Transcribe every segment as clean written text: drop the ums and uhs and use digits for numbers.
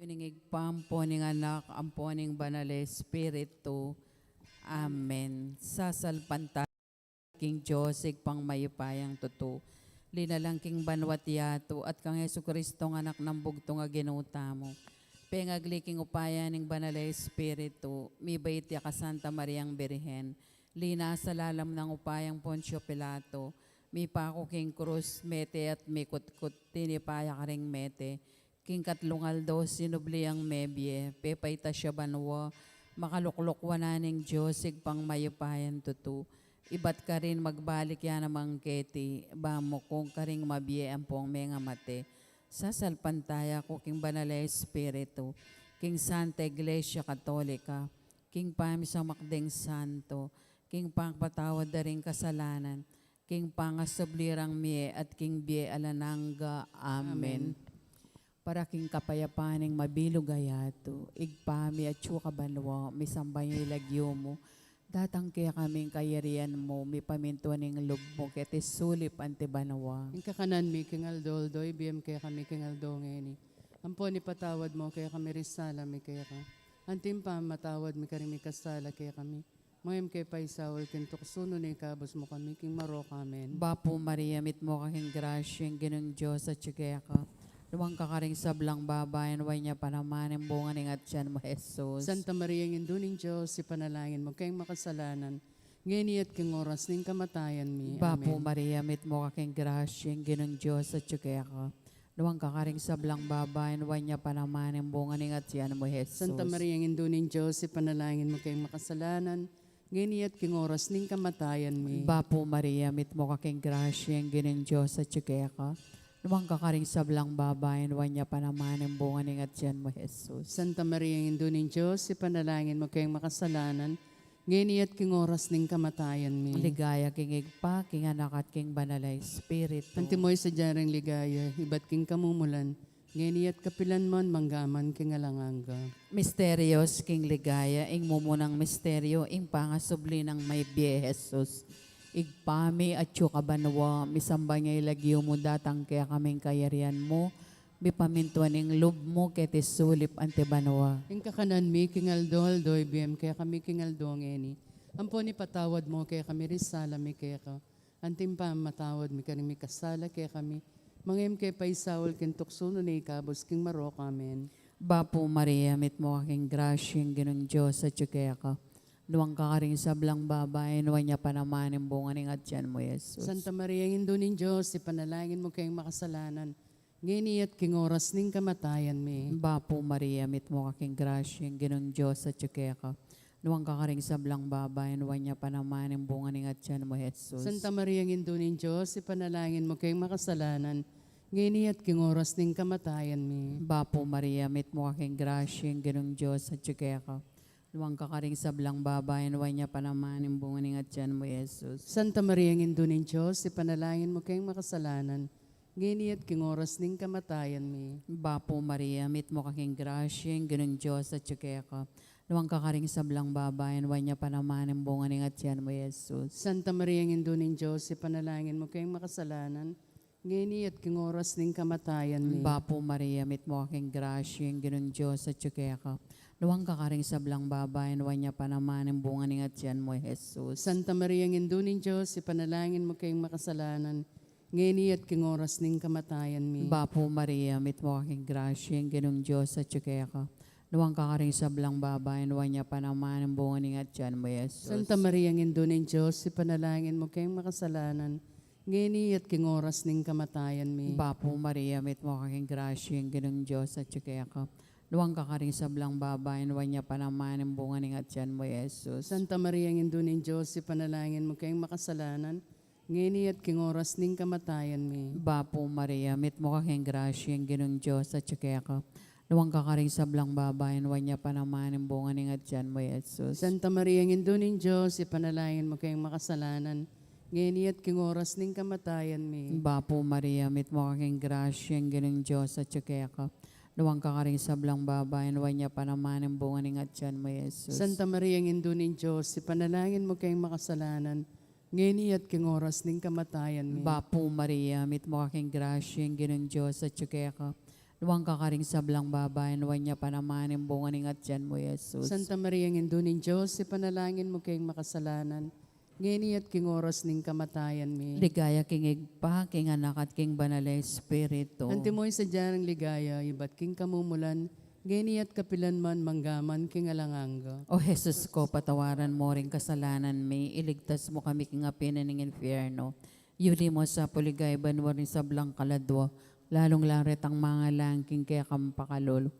Piningig pampo ning anak, ampo ning banal Espiritu. Amen. Sasalpanta King Josig pang mayupayang tuto. Linalang King Banwat yato at kang Yesu Kristo ng anak ng bugtong nga ginuta mo. Pengagli King upaya ning banal Espiritu. Mibait ya ka Santa Mariang Birhen. Lina sa lalam ng upayang Poncio Pilato. Mi pako King Cruz, mete at mikutkut, tinipaya ka ring mete. King katlungal do sinubli ang mebye, pepay ta siya banwa, makaluklukwa na ning Diyosig pang mayupayan tutu. Ibat ka rin magbalik yan namang keti, bamo kung karing mabye ang pong mga mate. Sasalpantaya ko King Banal Espiritu, King Santa Iglesia Katolika, King Pamisa Makdeng Santo, King Pangpatawad da ring kasalanan, King Pangasablirang Mie at King Bie Alananga. Amen. Para king kapayapaning mabilog ayato, igpami at suka banwa, misambay ilagyo mo, datang kaya kaming kayarian mo, mi pamintuaning lub mo, kete sulip ante banwa. Ang kakanan mi king aldoldo, ibiyam kaya kami king aldongeni. Ampo ni patawad mo kaya kami risala mi kaya ka. Antim pa matawad mi karimi kasala kaya kami. Mayam kay paisawal kin tuksuno ni kabos mo kami king maro kamen. Bapo Maria, mit mo kaking grasyeng ginong Diyos at siyagaya ka. Lumang kakaring sablang babayan, way niya panamanin bunga ning at siyan mo, Jesus. Santa Maria ng Induning Diyos, si panalangin mo kayong makasalanan, ngeni at king oras ning kamatayan mi. Bapo Amen. Maria, mit mo kaking grasyeng ginong Diyos at siyagaya ka. Lumang kakaring sablang babayan, way niya panamanin bunga ning at siyan mo, Jesus. Santa Maria ng Induning Diyos, si panalangin mo kayong makasalanan, ngeni at king oras ning kamatayan mi. Bapo Maria, mit mo kaking grasyeng ginong Diyos at siyagaya ka. Lumang kakaring sablang babayan, way niya panamanin bunga ning at siyan mo, Jesus. Santa Maria ng Induning Diyos, si panalangin mo kayong makasalanan, ngeni at king oras ning kamatayan mi. Ligaya king igpa, king anak at king banal Espiritu. Antimoy sa jarang ligaya, iba't king kamumulan, ngeni at kapilan mon manggaman king alanganga. Misterios king ligaya, ing mumunang misteryo, ing pangasubli ng may biye, Jesus. Igpami at banwa, misamba niya ilagyo mo datang kaya kaming kayarian mo, bipamintuan ing lub mo kete sulip ante banwa. Ing kakanan mi king aldoldo, ibiyam kaya kami king aldongeni. Ampo ni patawad mo kaya kami risala mi kaya ka. Antim pa matawad mi karimi kasala kaya kami. Mangem kay paisawal kin tuksuno ni ikabos king marok. Amen. Bapo Maria, mit mo aking grasyeng ginong Diyos at siyagaya ka. Luwang kakaring sablang babae, nuwan niya panamanin bunga ning at siyan mo, Jesus. Santa Maria ng Induning Diyos, ipanalangin mo kayong makasalanan. Ngeni at king oras ning kamatayan mi. Bapo Maria, mit mo aking grasyeng ginong Diyos at siyagaya ka. Luwang kakaring sablang babae, nuwan niya panamanin bunga ning at siyan mo, Jesus. Santa Maria ng Induning Diyos, ipanalangin mo kayong makasalanan. Ngeni at king oras ning kamatayan mi. Bapo Maria, mit mo aking grasyeng ginong Diyos at siyagaya ka. Luwang kakaring sablang babae, nuwan niya panamanin bunga ning at siyan mo, Jesus. Santa Maria ng Induning Diyos, ipanalangin mo kayong makasalanan. Ngeni at king oras ning kamatayan mi. Bapo Maria, mit mo kaking grasyeng ginong Diyos at siyagaya ka. Luwang kakaring sablang babae, nuwan niya panamanin bunga ning at siyan mo, Jesus. Santa Maria ng Induning Diyos, ipanalangin mo kayong makasalanan. Ngeni at king oras ning kamatayan mi. Bapo Maria, mit mo aking grasyeng ginong Diyos at siyagaya ka. Luwang kakaring sablang babae, nuwan niya panamanin bunga ning at siyan mo, Jesus. Santa Maria ng Induning Diyos, ipanalangin mo kayong makasalanan. Ngeni at king oras ning kamatayan mi. Bapo Maria, mit mo aking grasyeng ginong Diyos at siyagaya ka. Luwang kakaring sablang babae, nuwan niya panamanin bunga ning at siyan mo, Jesus. Santa Maria ng Induning Diyos, ipanalangin mo kayong makasalanan. Ngeni at king oras ning kamatayan mi. Bapo Maria, mit mo aking grasyeng ginong Diyos at siyagaya ka. Luwang kakaring sablang babae, nuwan niya panamanin bunga ning at siyan mo, Jesus. Santa Maria ng Induning Diyos, ipanalangin mo kayong makasalanan. Ngeni at king oras ning kamatayan mi. Bapo Maria, mit mo kaking grasyeng ginong Diyos at siyagaya ka. Luwang kakaring sablang babae, nuwan niya panamanin bunga ning at siyan mo, Jesus. Santa Maria ng Induning Diyos, ipanalangin mo kayong makasalanan. Ngeni at king oras ning kamatayan mi. Bapo Maria, mit mo kaking grasyeng ginong Diyos at siyagaya ka. Luwang kakaring sablang babae, nuwan niya panamanin bunga ning at siyan mo, Jesus. Santa Maria ng Induning Diyos, ipanalangin mo kayong makasalanan. Ngeni at king oras ning kamatayan mi. Bapo Maria, mit mo kaking grasyeng ginong Diyos at siyagaya ka. Luwang ka karing sablang babayan, luwan niya panamanin bunganing at tiyan mo, Jesus. Santa Maria ng Diyos, ipanalangin mo kayong makasalanan, ngayon at king oras ning kamatayan mi. Ligaya king igpa, king anak at king banal na Espiritu. Antimoy sa dyanang ligaya, iba't king kamumulan, ngayon at kapilan man manggaman king alanganga. O Jesus ko, patawaran mo ring kasalanan may, iligtas mo kami king apinan ng infierno. Yuli mo sa puligay banwa rin sa blang kaladwa, lalong laret ang mga langking kaya kampakalolo.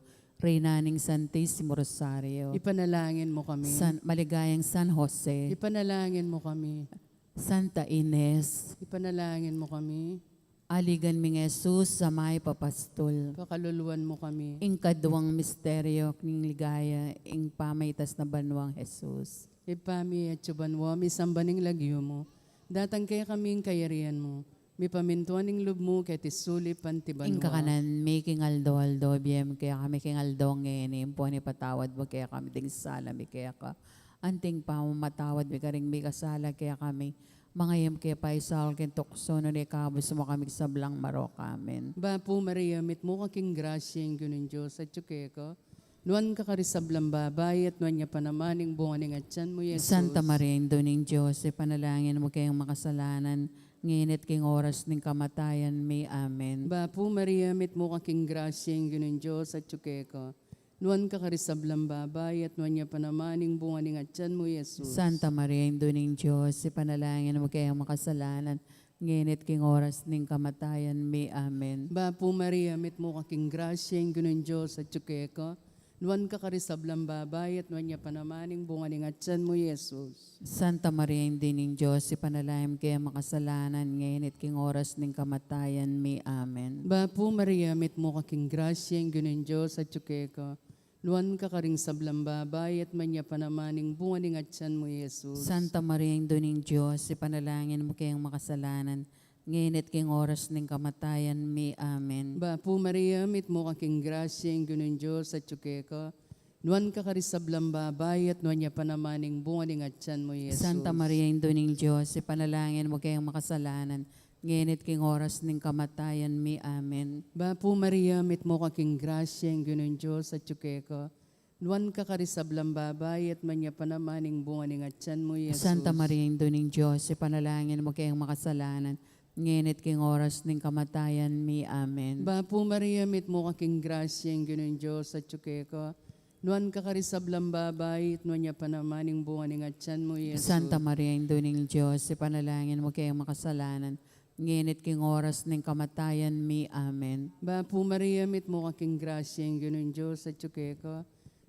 Reynaning Santissimo Rosario. Ipanalangin mo kami. Maligayang San Jose. Ipanalangin mo kami. Santa Ines. Ipanalangin mo kami. Aligan ming Jesus sa may papastol. Pakaluluan mo kami. Ing kaduwang misteryo ning ligaya, ing pamaytas na banwang Jesus. Ipami at subanwa, mi sambaning lagyo mo. Datang kaya kaming kayarian mo. Mi pamintuan ning lub mo kaya tisuli pantibanwa. Ing kakanan, may kingaldo-aldo, biyem kaya kami kingaldo ngayon, po ni patawad mo kaya kami ding sala, mi kaya ka. Anting pa matawad, mi karing may kasala kaya kami. Mga yam kaya pa isal kintukso no ni kabus mo kami sa blang marok. Amen. Bapo Maria, mit mo kaking grasyeng gunin Diyos at tsukeko. Nuan ka karisablang babay at nuan niya panamaning bunganing at tiyan mo, Jesus. Santa Maria, Indoning Diyos, panalangin mo kayong makasalanan, nginit king oras ng kamatayan may. Amen. Bapo Maria, mit mo kaking grasyeng gunin Diyos at tsukeko. Nuan ka karisablang babay at nuan niya panamaning bunganing at tiyan mo, Jesus. Santa Maria, Indoning Diyos, panalangin mo kayong makasalanan, nginit king oras ng kamatayan may. Amen. Bapo Maria, mit mo kaking grasyeng gunin Diyos at tsukeko. Nuan ka karisablang babay at nuan niya panamaning bunganing at tiyan mo, Jesus. Santa Maria, Indoning Diyos, panalangin mo kayong makasalanan, nginit king oras ng kamatayan may. Amen. Bapo Maria, mit mo kaking grasyeng gunin Diyos at tsukeko. Nuan ka karing sablang babay at manya panamaning bunganing at tiyan mo, Jesus. Santa Maria, Indoning Diyos, panalangin mo kayong makasalanan, nginit king oras ng kamatayan may. Amen. Bapo Maria, mit mo kaking grasyeng gunin Diyos at tsukeko. Nuan ka karisablang babay at nuan niya panamaning bunganing at tiyan mo, Jesus. Santa Maria, Indoning Diyos, panalangin mo kayong makasalanan, nginit king oras ng kamatayan may. Amen. Bapo Maria, mit mo kaking grasyeng gunin Diyos at tsukeko. Nuan ka karisablang babay at manya panamaning bunganing at tiyan mo, Jesus. Santa Maria, Indoning Diyos, panalangin mo kayong makasalanan, nginit king oras ng kamatayan may. Amen. Bapo Maria, mit mo kaking grasyeng gunin Diyos at tsukeko. Nuan ka karisablang babay at nuan niya panamaning bunganing at tiyan mo, Jesus. Santa Maria, Indoning Diyos, panalangin mo kayong makasalanan, nginit king oras ng kamatayan may. Amen. Bapo Maria, mit mo kaking grasyeng gunin Diyos at tsukeko.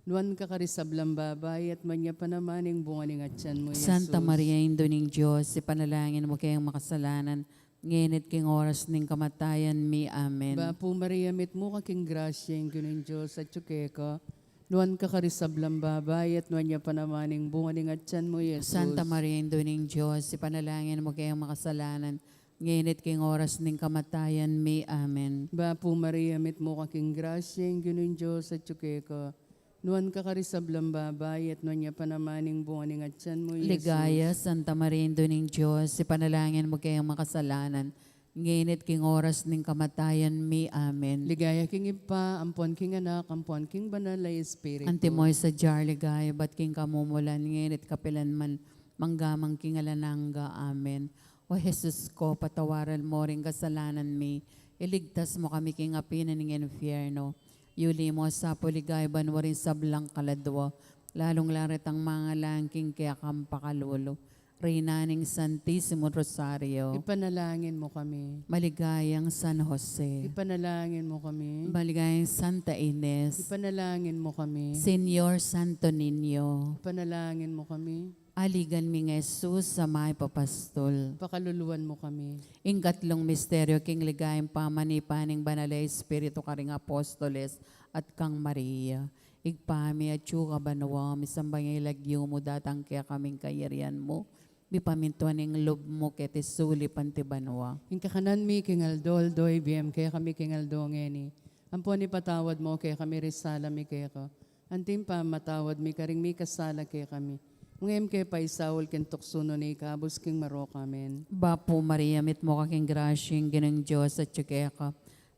Nuan ka karisablang babay at manya panamaning bunganing at tiyan mo, Jesus. Santa Maria, Indoning Diyos, panalangin mo kayong makasalanan, nginit king oras ng kamatayan may. Amen. Bapo Maria, mit mo kaking grasyeng gunin Diyos at tsukeko. Nuan ka karisablang babay at nuan niya panamaning bunganing at tiyan mo, Jesus. Santa Maria, Indoning Diyos, panalangin mo kayong makasalanan, nginit king oras ng kamatayan may. Amen. Bapo Maria, mit mo kaking grasyeng gunin Diyos at tsukeko. Nuan ka karisablang babay at nuan niya panamaning bunganing at tiyan mo, Jesus. Ligaya, Santa Maria, Indoning Diyos, panalangin mo kayong makasalanan, nginit king oras ng kamatayan may. Amen. Ligaya king ipa, ampon king anak, ampon king banal na Espiritu. Antimoy sa jar, ligaya, ba't king kamumulan, nginit kapilan man, manggamang king alananga. Amen. O Jesus ko, patawaran mo ring kasalanan may, iligtas mo kami king apinan ng infierno. Yuli mo sa puligay banwa rin sa blang kaladwa, lalong laret ang mga langking kaya kampakalolo. Reynaning Santissimo Rosario. Ipanalangin mo kami. Maligayang San Jose. Ipanalangin mo kami. Maligayang Santa Ines. Ipanalangin mo kami. Señor Santo Niño. Ipanalangin mo kami. Aligan mi ng Jesus sa may papastol. Pakaluluan mo kami. Ing katlong misteryo, king ligayang pamanipaning banalay Espiritu karing apostoles at kang Maria. Igpami at tsuka banawa, misambang ilagyo mo datang kaya kaming kayarian mo. Bipamintuan ng lob mo kete suli pantibanwa. Ing kakanan mi king aldol doy biem kaya kami king aldo ngeni. Ampon ipatawad mo kaya kami risala mi kaya ko. Antim pa matawad mi karing mi kasala kaya kami. Ngem kay paisawol ken tuksuno ni kabus king marok. Amen. Bapo Maria, mit mo kaking grasyeng ginang Diyos at tsukeka.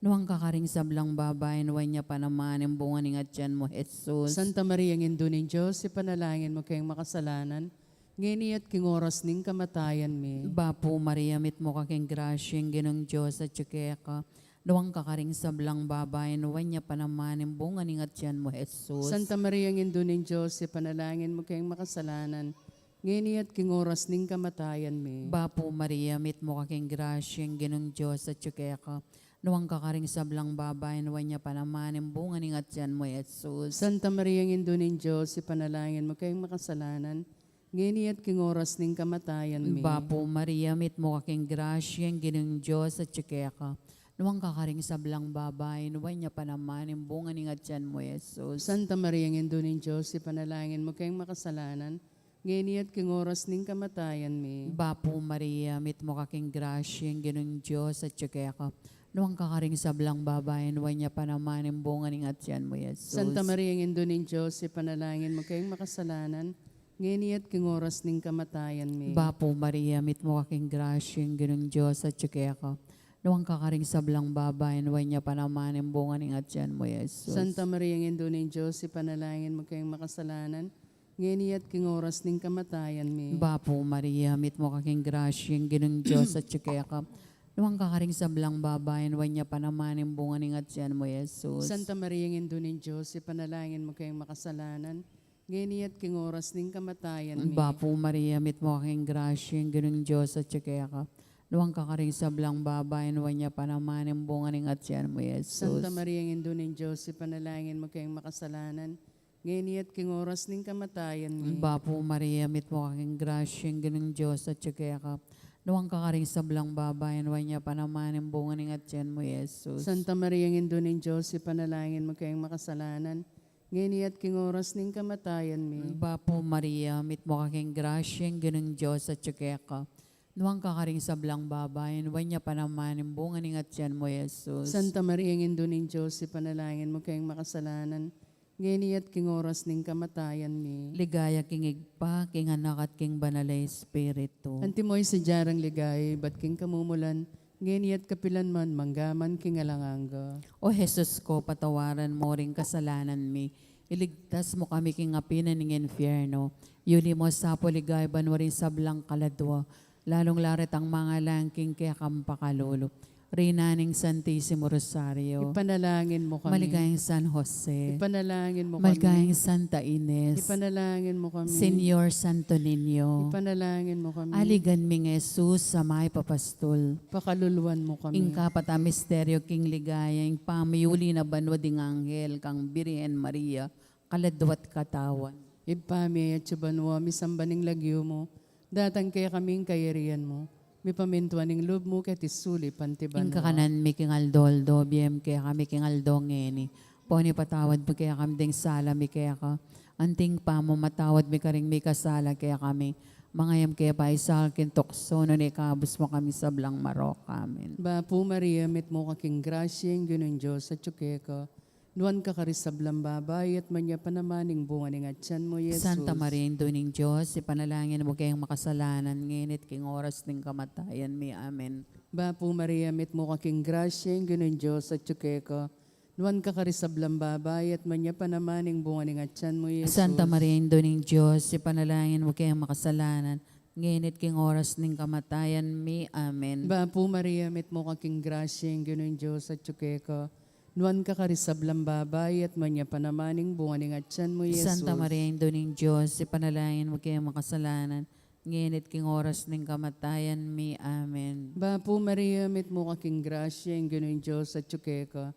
Luwang kakaring sablang babae, nuwan niya panaman, ang bunga ng atyan mo, Jesus. Santa Maria, ng Duning Diyos, ipanalangin mo kayong makasalanan, ngayon at king oras ning kamatayan mi. Bapo Maria, mit mo kaking grasyeng ginong Diyos at ka. Luwang kakaring sablang babae, nuwan niya panaman, ang bunga ng atyan mo, Jesus. Santa Maria, ng Duning Diyos, ipanalangin mo kayong makasalanan, ngayon at king oras ning kamatayan mi. Bapo Maria, mit mo kaking grasyeng ginong Diyos at ka. Luwang kakaring sablang babae, nuwan niya panaman, ang bunga ng atyan mo, Jesus. Santa Maria, ng Duning Diyos, ipanalangin mo kayong makasalanan, ngayon at king oras ning kamatayan mi. Bapo Maria, mit mo kaking grasyeng ginong Diyos at ka. Nuwang kakaring sablang babae, nuwan niya panaman, ang bunga ng atyan mo, Jesus. Santa Maria, ng Duning Diyos, ipanalangin mo kayong makasalanan, ngayon at king oras ning kamatayan mi. Bapo Maria, mit mo kaking grasyeng ginong Diyos at ka. Nuwang kakaring sablang babae, nuwan niya panaman, ang bunga ng atyan mo, Jesus. Santa Maria, ng Duning Diyos, ipanalangin mo kayong makasalanan, ngayon at king oras ning kamatayan mi. Bapo Maria, mit mo kaking grasyeng ginong Diyos at ka. Nuwang kakaring sablang babae, nuwan niya panaman, ang bunga ng atyan mo, Jesus. Santa Maria, ng Duning Diyos, ipanalangin mo kayong makasalanan, ngayon at king oras ning kamatayan mi. Bapo Maria, mit mo kaking grasyeng ginong Diyos at ka. Nuwang kakaring sablang babae, nuwan niya panaman, ang bunga ng atyan mo, Jesus. Santa Maria, ng Duning Diyos, ipanalangin mo kayong makasalanan, ngayon at king oras ning kamatayan mi. Bapo Maria, mit mo kaking grasyeng ginong Diyos at ka. Nuwang kakaring sablang babae, nuwan niya panaman, ang bunga ng atyan mo, Jesus. Santa Maria, ng Duning Diyos, ipanalangin mo kayong makasalanan, ngayon at king oras ning kamatayan mi. Bapo Maria, mit mo kaking grasyeng ginong Diyos at ka. Nuwang kakaring sablang babae, nuwan niya panaman, ang bunga ng atyan mo, Jesus. Santa Maria, ng Duning Diyos, ipanalangin mo kayong makasalanan, ngayon at king oras ning kamatayan mi. Bapo Maria, mit mo kaking grasyeng ginong Diyos at ka. Nuwang kakaring sablang babae, nuwan niya panaman, ang bunga ng atyan mo, Jesus. Santa Maria, ng Duning Diyos, ipanalangin mo kayong makasalanan, ngayon at king oras ning kamatayan mi. Ligaya king igpa, king anak at king banalay espiritu. Antimoy sa jarang ligay, bat king kamumulan, ngayon at kapilan man, manggaman king alanganga. O Jesus ko, patawaran mo ring kasalanan mi. Iligtas mo kami king apinan ng infierno. Yuli mo sa poligay, banwarin sablang kaladwa. Lalong larit ang mga langking kaya kampakalolo. Rinaning Santissimo Rosario. Ipanalangin mo kami. Maligayang San Jose. Ipanalangin mo kami. Maligayang Santa Ines. Ipanalangin mo kami. Senyor Santo Niño. Ipanalangin mo kami. Aligan ming Jesus sa may papastol. Pakaluluan mo kami. Ing kapata misteryo king ligaya, ing pamayuli na banwa ding anghel, kang Birhen Maria, kaladwat katawan. Ipami at subanwa, misambaning lagyo mo, datang kaya kaming kayarian mo. May pamintuan ng loob mo ket isuli pantiban Ing kakanan mi king aldoldo, biem kaya kami king aldongeni. Poni patawad mo kaya kami ding sala mi kaya ka. Anting pa mo matawad mi karing mi kasala kaya kami. Mangayam kaya pa isal kin tukso, nun ikabos mo kami sa blang marok. Amen. Bapo Maria, mit mo kaking grasyeng ginong Diyos at ka. Nuan ka karisablang babay at manya panamaning bunga ng atyan mo, Jesus. Santa Maria, Duning Diyos, ipanalangin mo kayong makasalanan, nginit king oras ng kamatayan mi. Amen. Bapo Maria, mit mo kaking grasyeng ginong Diyos at ka. Nuan ka karisablang babay at manya panamaning bunga ng atyan mo, Jesus. Santa Maria, Duning Diyos, ipanalangin mo kayong makasalanan, nginit king oras ng kamatayan mi. Amen. Bapo Maria, mit mo kaking grasyeng ginong Diyos at ka. Nuan ka karisablang babay at manya panamaning bunga ng atyan mo, Jesus. Santa Maria, Duning Diyos, ipanalangin mo kayong makasalanan, nginit king oras ng kamatayan mi. Amen. Bapo Maria, mit mo kaking grasyeng ginong Diyos at ka.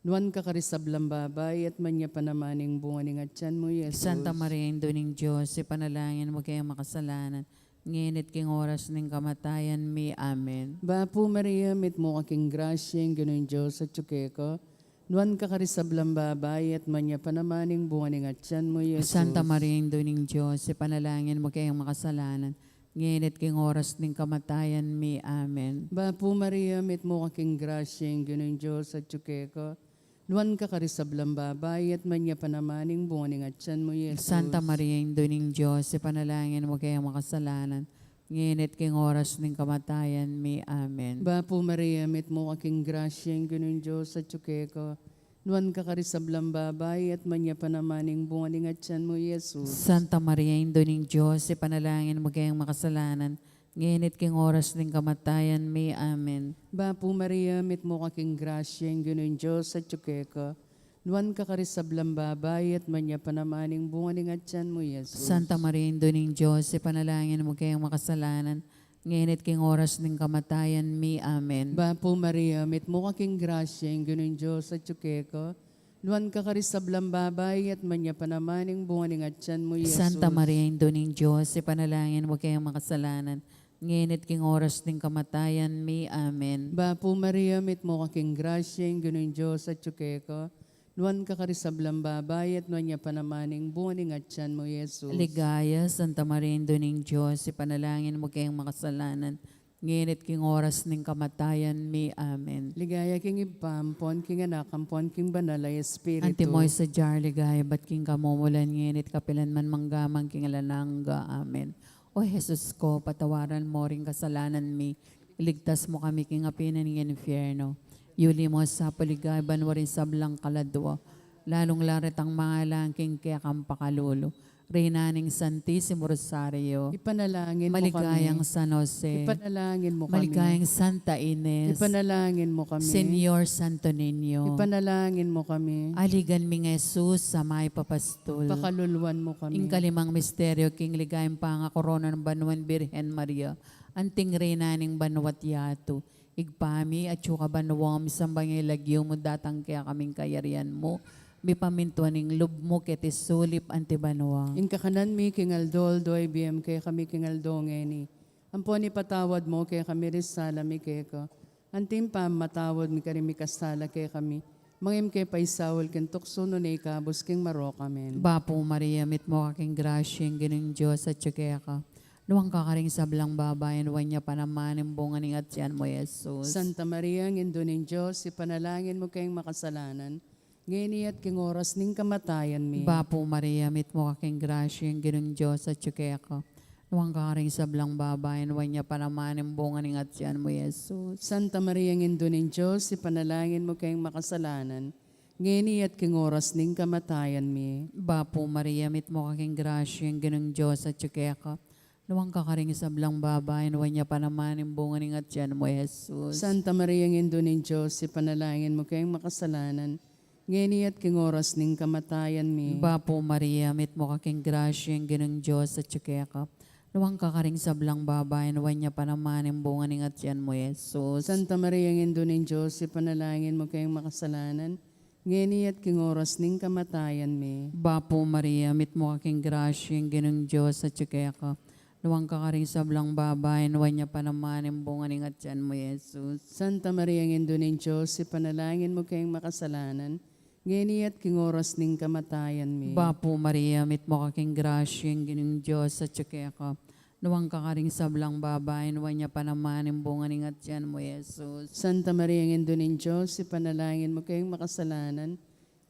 Nuan ka karisablang babay at manya panamaning bunga ng atyan mo, Jesus. Santa Maria, Duning Diyos, ipanalangin mo kayong makasalanan, nginit king oras ng kamatayan mi. Amen. Bapo Maria, mit mo kaking grasyeng ginong Diyos at ka. Nuan ka karisablang babay at manya panamaning bunga ng atyan mo, Jesus. Santa Maria, Duning Diyos, ipanalangin mo kayong makasalanan, nginit king oras ng kamatayan mi. Amen. Bapo Maria, mit mo kaking grasyeng ginong Diyos at ka. Nuan ka karisablang babay at manya panamaning bunga ng atyan mo, Jesus. Santa Maria, Duning Diyos, ipanalangin mo kayong makasalanan, nginit king oras ng kamatayan mi. Amen. Bapo Maria, met mo aking grasya, ang ganun Diyos at tsukeko. Nuan ka karisablang babay at manya pa namaning bungaling at tiyan mo, Jesus. Santa Maria, Indo ning Diyos, ipanalangin mo kayong makasalanan, nginit king oras ng kamatayan mi. Amen. Bapo Maria, met mo aking grasya, ang ganun Diyos at tsukeko. Nuan ka karisablang babay at manya pa namaning bungaling at tiyan mo, Jesus. Santa Maria, Indo ning Diyos, ipanalangin mo kayong makasalanan, nginit king oras ng kamatayan mi. Amen. Bapo Maria, met mo aking grasya, ang ganun Diyos at tsukeko. Nuan ka karisablang babay at manya pa namaning bungaling at tiyan mo, Jesus. Santa Maria, Indo ning Diyos, ipanalangin mo kayong makasalanan, nginit king oras ng kamatayan mi. Amen. Bapo Maria, met mo aking grasya, ang ganun Diyos at tsukeko. Nuan ka karisablang babay at nuan niya panamaning bungaling at tiyan mo, Jesus. Ligaya, Santa Maria, Indo ning Diyos, ipanalangin mo kayong makasalanan, nginit king oras ng kamatayan mi. Amen. Ligaya king ipampon, king anak, ampon, king banalay, espiritu. Antimoy sa jar, ligaya, ba't king kamumulan, nginit kapilan man manggamang king alanangga. Amen. O Jesus ko, patawaran mo ring kasalanan mi, iligtas mo kami king apinan ng infierno. Yuli mo sa paligay, banwarin sa blang kaladwa, lalong larit ang mga langking kaya kang pakalulo. Reynaning Santissimo Rosario, Ipanalangin mo maligayang kami. San Jose, Ipanalangin mo kami. maligayang Santa Ines, Ipanalangin mo kami. Senyor Santo Niño, Ipanalangin mo kami. aligan mi ng Jesus sa may papastol. Pakaluluan mo kami. Ing kalimang misteryo, king ligayang panga korona ng Banuan Birhen Maria, anting reynaning banwat yato. Igpami at suka banuwang misambang ilagyo mo datang kaya kaming kayarian mo. May pamintuaning lub mo keti sulip antibanuwang. In kakanan mi kingal doy biem kaya kami kingal ngeni. Ampon ipatawad mo kaya kami risala mi kaya ko. Antim pa matawad mi kari mi kasala kaya kami. Mangim kaya paisawal ken tukso no na ikabos king marok amen. Bapo Maria, mit mo kaking grasyeng ginong Diyos at tsukaya ka. Nuwang kakaring sablang babayan, huwag niya panamanin bunganing at siyan mo, Jesus. Santa Maria, ang Indoneng Diyos, ipanalangin mo kayong makasalanan, ngayon at king oras ning kamatayan mi. Bapo Maria, mit mo kaking grasyeng ginong Diyos at tsukaya ka. Nuwang kakaring sablang babayan, huwag niya panamanin bunganing at siyan mo, Jesus. Santa Maria, ang Indoneng Diyos, ipanalangin mo kayong makasalanan, ngayon at king oras ning kamatayan mi. Bapo Maria, mit mo kaking grasyeng ginong Diyos at tsukaya ka. Nuwang kakaring sablang babayan, huwag niya panamanin bunganing at siyan mo, Jesus. Santa Maria, ang Indoneng Diyos, ipanalangin mo kayong makasalanan, ngayon at king oras ning kamatayan mi. Bapo Maria, mit mo kaking grasyeng ginong Diyos at tsukaya ka. Nuwang kakaring sablang babayan, huwag niya panamanin bunganing at siyan mo, Jesus. Santa Maria, ang Indoneng Diyos, ipanalangin mo kayong makasalanan, ngayon at king oras ning kamatayan mi. Bapo Maria, mit mo kaking grasyeng ginong Diyos at tsukaya ka. Nuwang kakaring sablang babayan, huwag niya panamanin bunganing at siyan mo, Jesus. Santa Maria, ang Indoneng Diyos, ipanalangin mo kayong makasalanan, ngayon at king oras ning kamatayan mi. Bapo Maria, mit mo kaking grasyeng ginong Diyos at tsukaya ka. Nuwang kakaring sablang babayan, huwag niya panamanin bunganing at siyan mo, Jesus. Santa Maria, ang Indoneng Diyos, ipanalangin mo kayong makasalanan,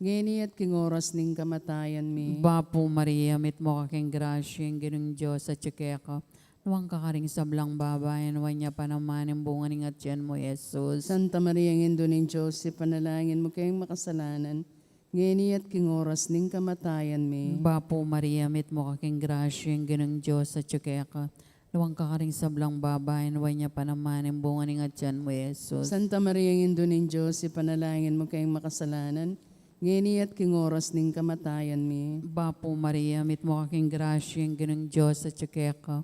ngayon at king oras ning kamatayan mi. Bapo Maria, mit mo kaking grasyeng ginong Diyos at tsukaya ka. Nuwang kakaring sablang babayan, huwag niya panamanin bunganing at siyan mo, Jesus. Santa Maria, ang Indoneng Diyos, ipanalangin mo kayong makasalanan, ngayon at king oras ning kamatayan mi. Bapo Maria, mit mo kaking grasyeng ginong Diyos at tsukaya ka. Nuwang kakaring sablang babayan, huwag niya panamanin bunganing at siyan mo, Jesus. Santa Maria, ang Indoneng Diyos, ipanalangin mo kayong makasalanan, ngayon at king oras ning kamatayan mi. Bapo Maria, mit mo kaking grasyeng ginong Diyos at tsukaya ka.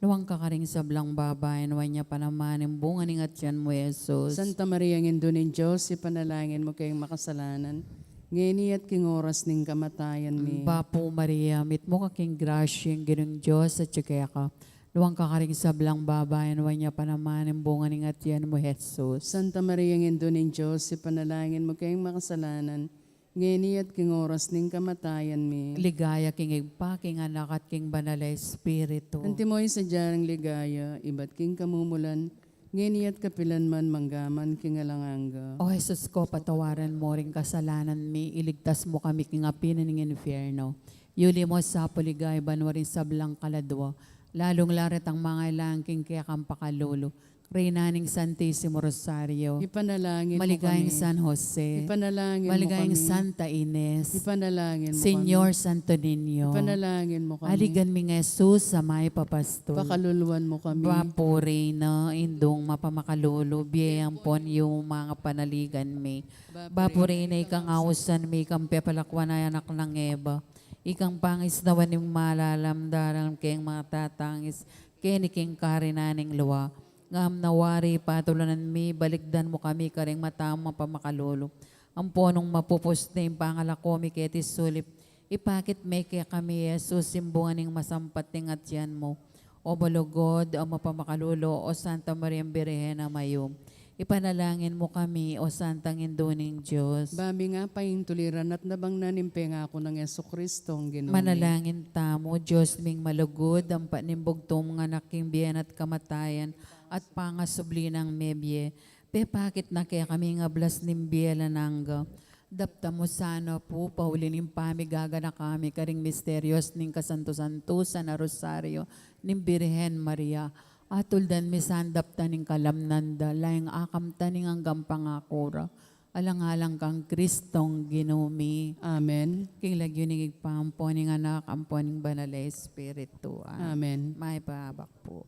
Nuwang kakaring sablang babayan, huwag niya panamanin bunganing at siyan mo, Jesus. Santa Maria, ang Indoneng Diyos, ipanalangin mo kayong makasalanan, ngayon at king oras ning kamatayan mi. Bapo Maria, mit mo kaking grasyeng ginong Diyos at tsukaya ka. Nuwang kakaring sablang babayan, huwag niya panamanin bunganing at siyan mo, Jesus. Santa Maria, ang Indoneng Diyos, ipanalangin mo kayong makasalanan, ngayon at king oras ning kamatayan mi. Ligaya king igpa, king anak at king banal na Espiritu. Antimoy sa jarang ligaya, iba't king kamumulan, ngayon at kapilan man manggaman king alanganga. O Jesus ko, patawaran mo ring kasalanan mi, iligtas mo kami king apinan ng infierno. Yuli mo sa puligay, banwarin sablang kaladwa, lalong laret ang mga langking kaya kang pakalolo. Reinaning Santissimo Rosario, Ipanalangin mo maligayang kami. San Jose, Ipanalangin mo maligayang kami. Santa Ines, Ipanalangin mo Senyor kami. Santo Niño, Ipanalangin mo kami. aligan mi nga Jesus sa may papastol. Pakaluluan mo kami. Bapuri na indong mapamakalolo, biyayang pon yung mga panaligan mi. Bapuri na ikang awusan mi, ikang pepalakwan na anak ng Eva. Ikang pangis nawan yung malalam daram keng mga tatangis, keniking karinaning luwa. Ngam nawari patulanan mi, balikdan mo kami karing matama pamakalolo. Ang ponong mapupos na yung pangalako mi ketis sulip. Ipakit me kaya kami Jesus, simbungan ng masampating at yan mo. O malugod, o mapamakalolo, o Santa Maria Birhena Mayum. Ipanalangin mo kami, o Santang Induning Diyos. Bami nga pa yung tuliran at nabang nanimpe nga ako ng Yeso Kristo ang Ginoo. Manalangin tamo, Diyos ming malugod, ang panimbugtong mga naking biyan at kamatayan, at pangasubli ng mebye. Pepakit na kaya kami nga blas nimbiela nangga. Dapta mo sana po, paulining pamigaga na kami, karing misteryos ning kasanto-santo na rosaryo, ning Birhen Maria. Atuldan mi sandapta ning kalamnanda, layang akamta ning hanggang pangakura. Alang-alang kang Kristong ginumi. Amen. King lagyo ning igpampo ning anak, ampo ning banal na Espiritu. Amen. May pabak po.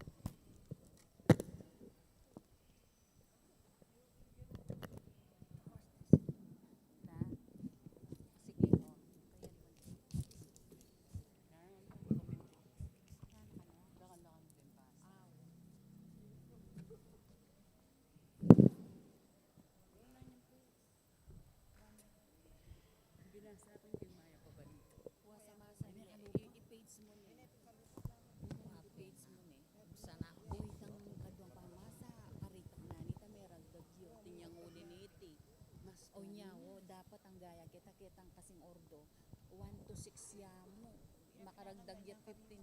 O nyawo, dapat ang gaya kita kitang kasing ordo 1 to 6 yamo makaragdag yat 15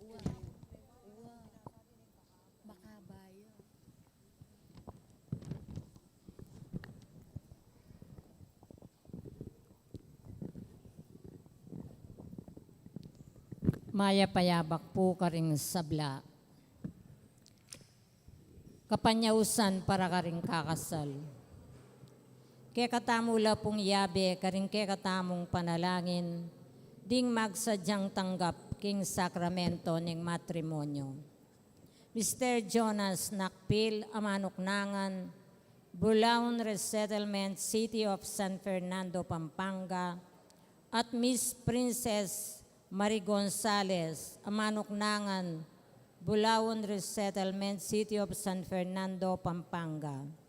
uwa makabaya Maya payabak po karing sabla. Kapanyausan para karing kakasal. Kaya katamula pong yabe, karing kaya katamong panalangin, ding magsadyang tanggap king sakramento ng matrimonyo. Mr. Jonas Nakpil, Amanuknangan, Bulaon Resettlement, City of San Fernando, Pampanga, at Miss Princess Marie Gonzales, Amanuknangan, Bulaon Resettlement, City of San Fernando, Pampanga.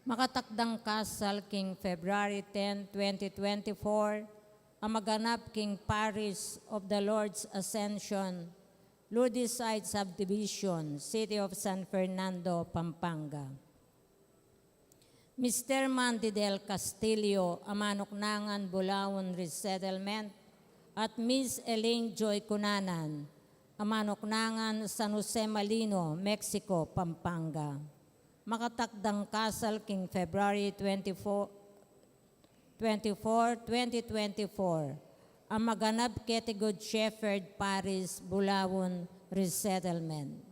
Makatakdang kasal king February 10, 2024, ang maganap king Parish of the Lord's Ascension, Ludeside Subdivision, City of San Fernando, Pampanga. Mr. Mandy del Castillo, Amanuknangan, Bulaon Resettlement, at Miss Elaine Joy Cunanan, Amanuknangan, San Jose Malino, Mexico, Pampanga. Makatakdang kasal king February 24, 2024, ang maganap kete Good Shepherd Parish, Bulaon Resettlement.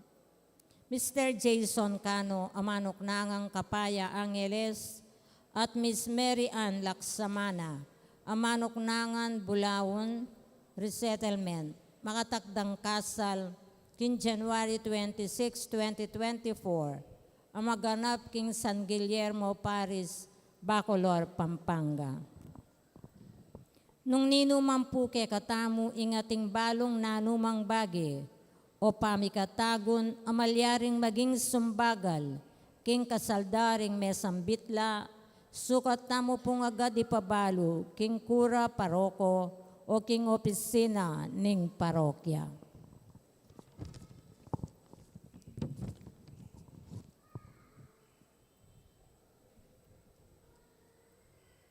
Mr. Jason Cano, Amanuknangang Kapaya Angeles, at Miss Mary Ann Laksamana, Amanuknangan, Bulaon Resettlement. Makatakdang kasal king January 26, 2024, ang maganap king San Guillermo Parish, Bacolor, Pampanga. Nung ninuman po kay katamu ingating balong nanumang bagi, o pamikatagon amalyaring maging sumbagal, king kasaldaring mesambitla, sukat tamo pong agad ipabalo, king kura paroko, o king opisina ning parokya.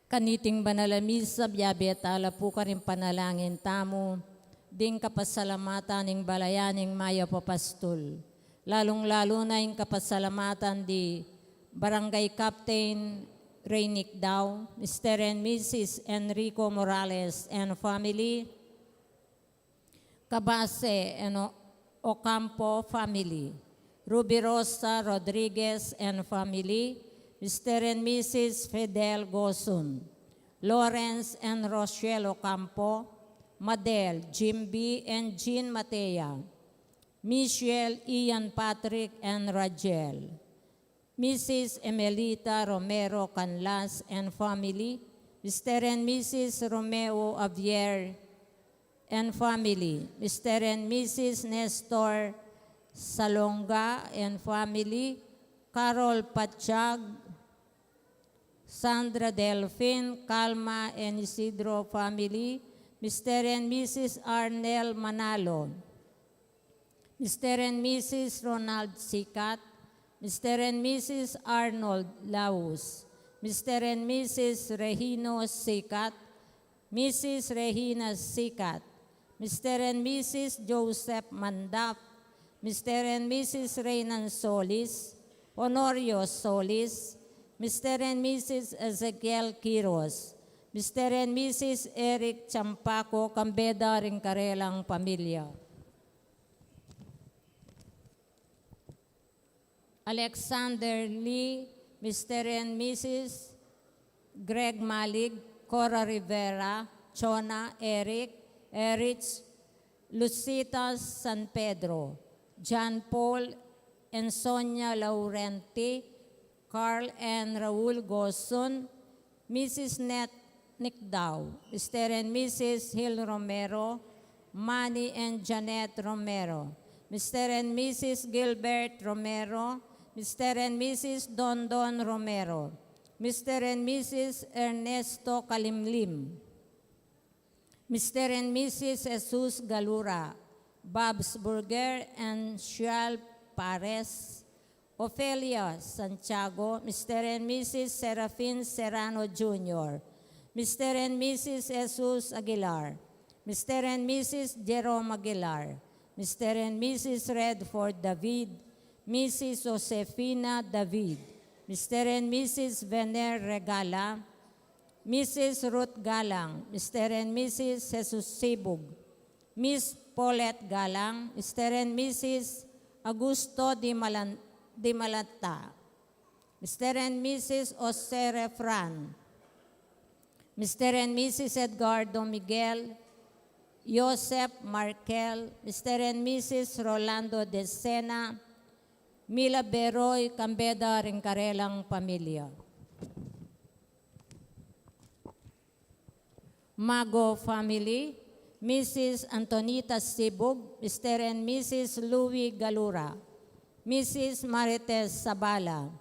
Kaniting banalamis sa biyabetala po ka rin panalangin tamo, ding kapasalamatan ning balayaning maya papastol. Lalong-lalo na yung kapasalamatan di Barangay Captain Rainick Daw, Mr. and Mrs. Enrico Morales and family, kabase Ocampo family, Ruby Rosa Rodriguez and family, Mr. and Mrs. Fidel Gosun, Lawrence and Rochelle Ocampo, Madel, Jim B. and Jean Matea, Michelle, Ian Patrick and Rajel, Mrs. Emelita Romero Canlas and family, Mr. and Mrs. Romeo Avier and family, Mr. and Mrs. Nestor Salonga and family, Carol Pachag, Sandra Delfin, Calma and Isidro family, Mr. and Mrs. Arnel Manalo, Mr. and Mrs. Ronald Sikat, Mr. and Mrs. Arnold Laus, Mr. and Mrs. Regino Sikat, Mrs. Regina Sikat, Mr. and Mrs. Joseph Mandap, Mr. and Mrs. Reynan Solis, Honorio Solis, Mr. and Mrs. Ezekiel Quiros, Mr. and Mrs. Eric Champaco, Cambeda, Ringkarelang pamilya. Alexander Lee, Mr. and Mrs. Greg Malig, Cora Rivera, Chona, Eric, Erich, Lucita San Pedro, John Paul and Sonia Laurenti, Carl and Raul Gosun, Mrs. Net Nickdow, Mr. and Mrs. Hill Romero, Manny and Janet Romero, Mr. and Mrs. Gilbert Romero, Mr. and Mrs. Dondon Romero, Mr. and Mrs. Ernesto Kalimlim, Mr. and Mrs. Jesus Galura, Babs Burger and Shual Pares, Ofelia Santiago, Mr. and Mrs. Serafin Serrano Jr., Mr. and Mrs. Jesus Aguilar, Mr. and Mrs. Jerome Aguilar, Mr. and Mrs. Redford David, Mrs. Josefina David, Mr. and Mrs. Vener Regala, Mrs. Ruth Galang, Mr. and Mrs. Jesus Sibug, Miss Paulette Galang, Mr. and Mrs. Augusto Di Malata, Mr. and Mrs. Jose Refran, Mr. and Mrs. Edgardo Miguel, Joseph Markel, Mr. and Mrs. Rolando De Sena, Mila Beroy, Cambeda, Ringkarelang pamilya. Mago family, Mrs. Antonita Sibug, Mr. and Mrs. Louie Galura, Mrs. Marites Sabala,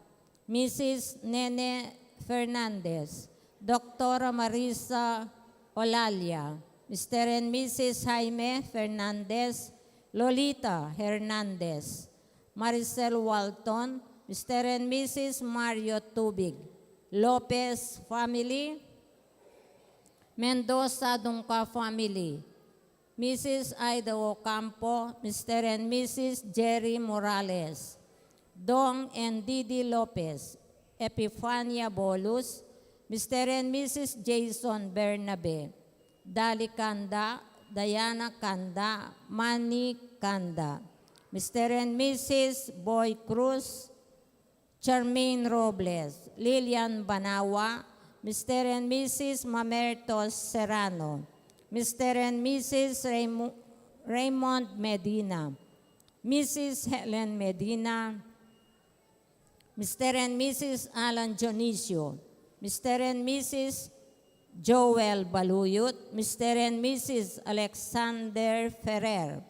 Mrs. Nene Fernandez, Dr. Marisa Olalia, Mr. and Mrs. Jaime Fernandez, Lolita Hernandez, Maricel Walton, Mr. and Mrs. Mario Tubig, Lopez family, Mendoza Dungka family, Mrs. Aida Ocampo, Mr. and Mrs. Jerry Morales, Dong and Didi Lopez, Epifania Bolus, Mr. and Mrs. Jason Bernabe, Dali Kanda, Diana Kanda, Manny Kanda, Mr. and Mrs. Boy Cruz, Charmaine Robles, Lilian Banawa, Mr. and Mrs. Mamertos Serrano, Mr. and Mrs. Raymond Medina, Mrs. Helen Medina, Mr. and Mrs. Alan Dionisio, Mr. and Mrs. Joel Baluyot, Mr. and Mrs. Alexander Ferrer,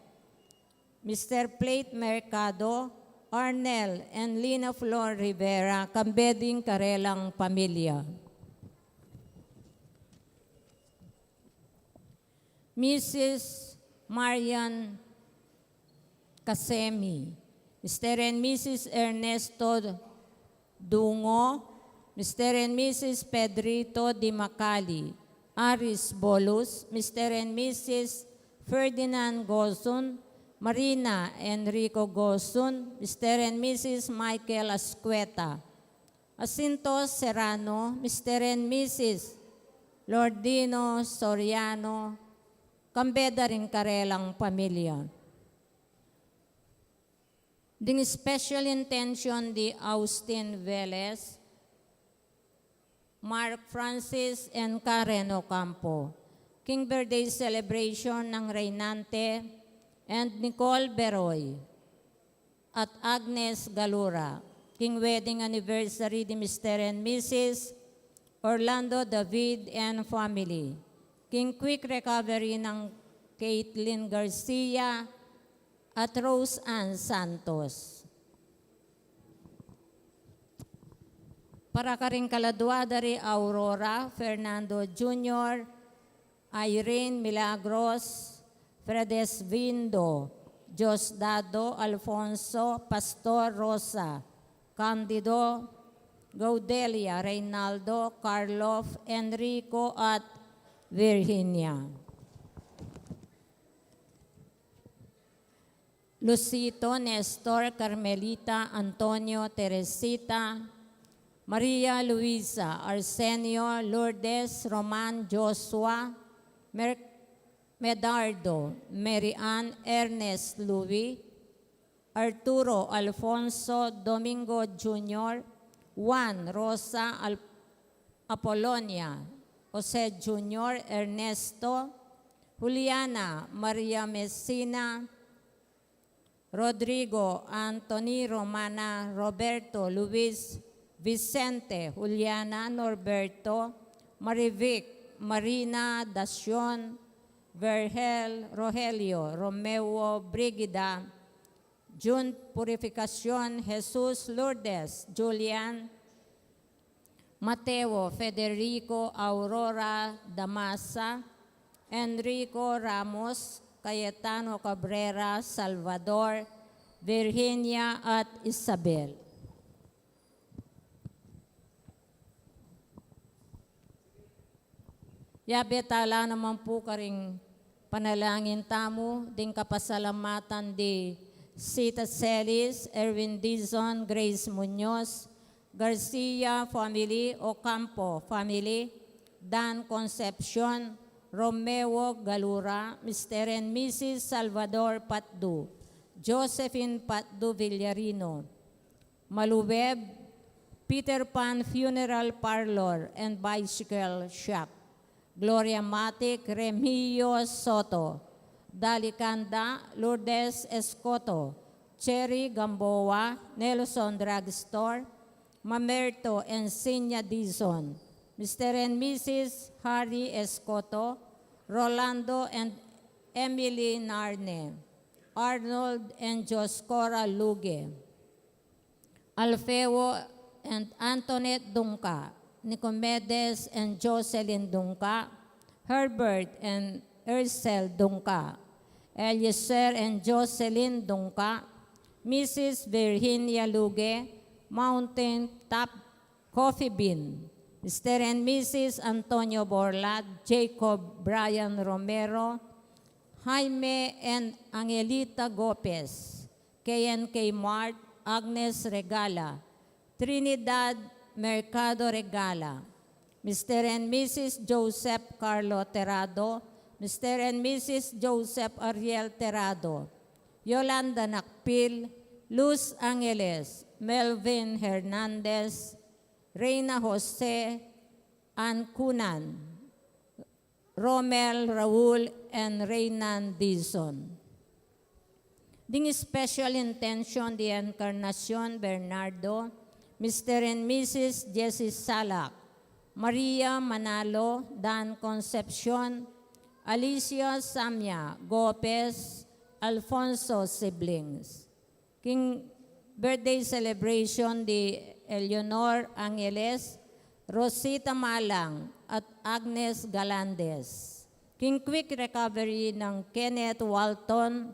Mr. Plate Mercado, Arnel and Lina Flor Rivera, Kambeding Karelang pamilya. Mrs. Marian Kasemi, Mr. and Mrs. Ernesto Dungo, Mr. and Mrs. Pedrito Di Macali, Aris Bolus, Mr. and Mrs. Ferdinand Gosun, Marina Enrico Gosun, Mr. and Mrs. Michael Ascueta, Jacinto Serrano, Mr. and Mrs. Lordino Soriano, Kambeda Ringkarelang pamilya. Ding special intention di Austin Velez, Mark Francis and Karen Ocampo. King birthday celebration ng Reynante and Nicole Beroy at Agnes Galura. King wedding anniversary ni Mr. and Mrs. Orlando David and family. King quick recovery ng Caitlin Garcia at Rose Ann Santos. Para ka rin kaladuadari Aurora, Fernando Jr., Irene Milagros, Fredes Vindo, Diosdado Alfonso, Pastor Rosa, Candido, Gaudelia, Reynaldo, Carlof, Enrico at Virginia. Lucito, Nestor, Carmelita, Antonio, Teresita, Maria Luisa, Arsenio, Lourdes, Roman, Joshua, Medardo, Mary Ann, Ernest, Louis, Arturo, Alfonso, Domingo Jr., Juan, Rosa, Apolonia, Jose Jr., Ernesto, Juliana, Maria Messina, Rodrigo, Anthony, Romana, Roberto, Luis, Vicente, Juliana, Norberto, Marivic, Marina, Dacion, Vergel, Rogelio, Romeo, Brigida, June Purificacion, Jesus, Lourdes, Julian, Mateo, Federico, Aurora, Damasa, Enrico Ramos, Cayetano Cabrera, Salvador, Virginia at Isabel. Yabetala naman po karing panalangin tamo, ding kapasalamatan di Sita Celis, Erwin Dizon, Grace Munoz, Garcia family, Ocampo family, Dan Concepcion, Romeo Galura, Mr. and Mrs. Salvador Patdu, Josephine Patdu Villarino, Maluweb, Peter Pan Funeral Parlor and Bicycle Shop, Gloria Matic, Remigio Soto, Dalicanda, Lourdes Escoto, Cherry Gamboa, Nelson Drugstore, Mamerto Encinia Dizon, Mr. and Mrs. Harry Escoto, Rolando and Emily Narne, Arnold and Joscora Luge, Alfeo and Antoinette Dunca, Nicomedes and Jocelyn Dunca, Herbert and Ursel Dunca, Eliezer and Jocelyn Dunca, Mrs. Virginia Luge, Mountain Top Coffee Bean, Mr. and Mrs. Antonio Borlat, Jacob Brian Romero, Jaime and Angelita Gopez, KNK Mart, Agnes Regala, Trinidad Mercado Regala, Mr. and Mrs. Joseph Carlo Terrado, Mr. and Mrs. Joseph Ariel Terrado, Yolanda Nakpil, Luz Angeles, Melvin Hernandez, Reina Jose Ancunan, Romel Raul, and Reynan Dizon. Ding special intention di Encarnacion Bernardo, Mr. and Mrs. Jessie Salak, Maria Manalo, Dan Concepcion, Alicia Samya, Gopez, Alfonso siblings. King birthday celebration di Eleonor Angeles, Rosita Malang, at Agnes Galandes. King quick recovery ng Kenneth Walton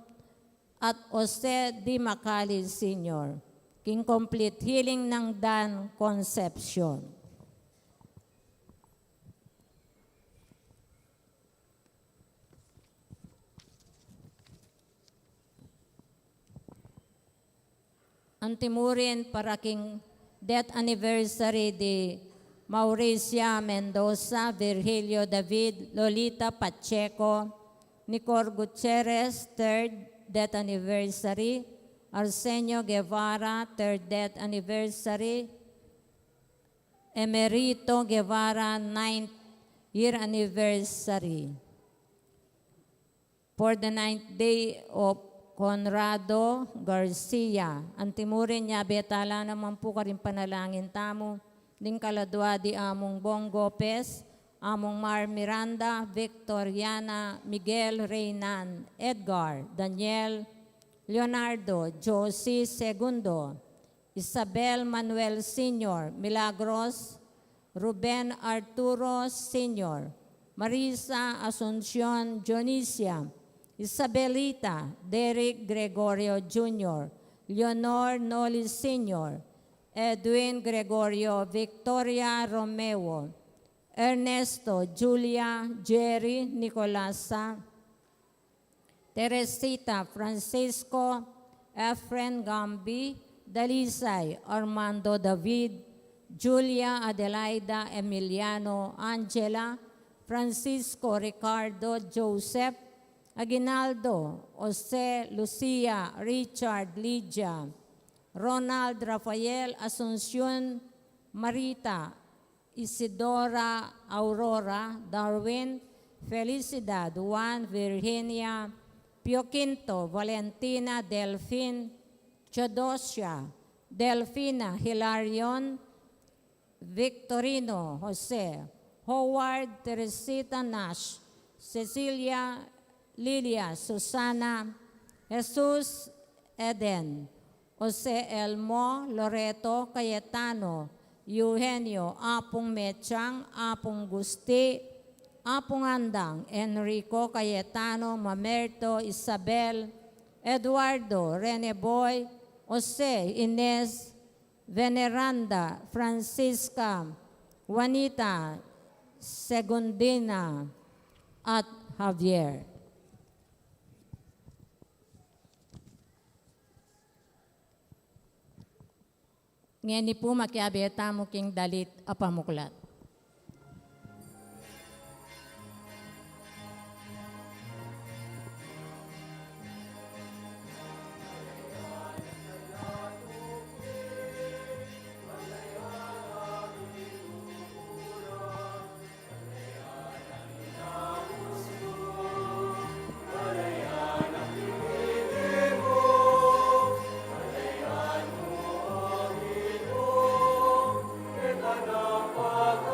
at Jose Di Macali Sr. King complete healing ng Dan Concepcion. Antimurin para king death anniversary de Mauricia Mendoza, Virgilio David, Lolita Pacheco, Nicor Gutierrez, 3rd death anniversary, Arsenio Guevara, third death anniversary. Emerito Guevara, 9th year anniversary. For the 9th day of Conrado Garcia. Antimurin niya, betala naman po karin panalangin tamo. Ding kaladwa di among Bong Gopez, among Mar Miranda, Victoriana, Miguel Reynan, Edgar, Daniel, Leonardo, Josie Segundo, Isabel Manuel Sr., Milagros, Ruben Arturo Sr., Marisa Asuncion Dionisia, Isabelita, Derek Gregorio Jr., Leonor Noli Sr., Edwin Gregorio, Victoria Romeo, Ernesto, Julia, Jerry, Nicolasa, Teresita, Francisco, Efren Gambi, Dalisay, Armando David, Julia Adelaida Emiliano, Angela, Francisco Ricardo Joseph, Aguinaldo, Jose Lucia, Richard Lydia, Ronald Rafael Asuncion, Marita, Isidora Aurora, Darwin, Felicidad, Juan, Virginia, Pio Quinto, Valentina, Delphine, Chodosia, Delfina, Hilarion, Victorino, Jose, Howard, Teresita Nash, Cecilia, Lilia, Susana, Jesus, Eden, Jose Elmo, Loreto, Cayetano, Eugenio, Apong Mechang, Apong Gusti, Apong Andang, Enrico, Cayetano, Mamerto, Isabel, Eduardo, Rene Boy, Jose, Ines, Veneranda, Francisca, Juanita, Segundina, at Javier. Ngayon po makiabeta mo king dalit apamuklat. Pag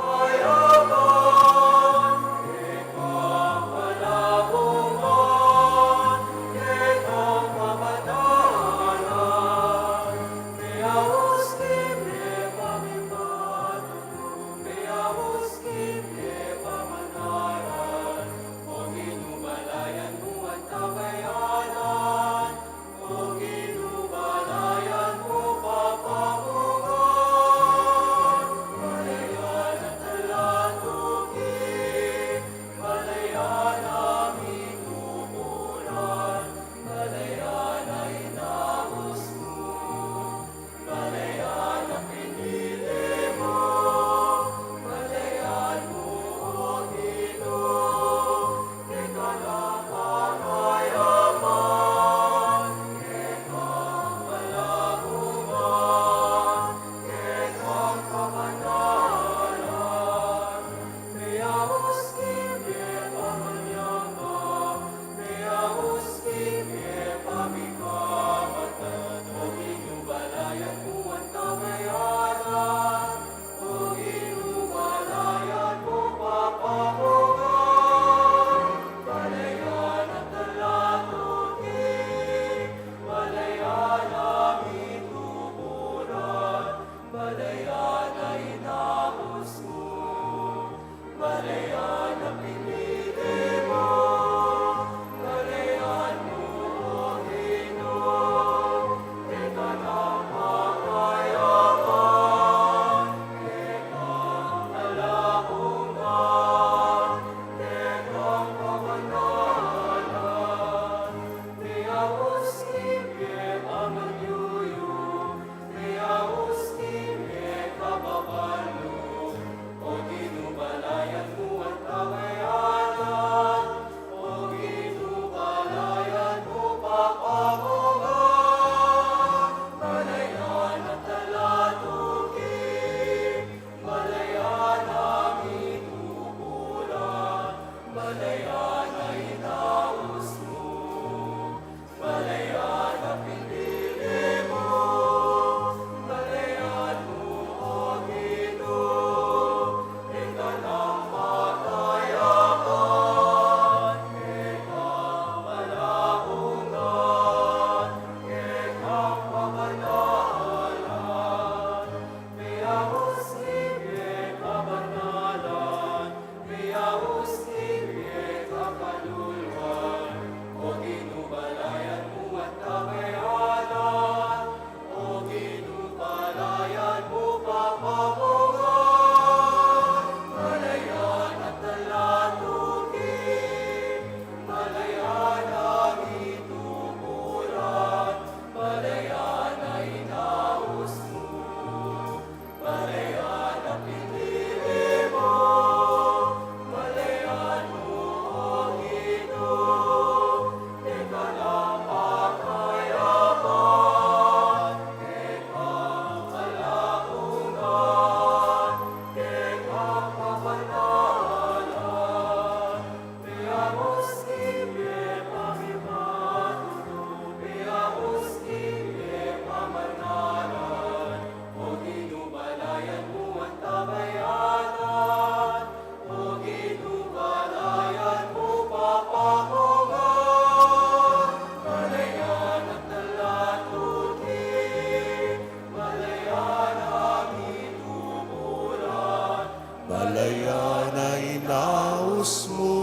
Malaya na inaus mo,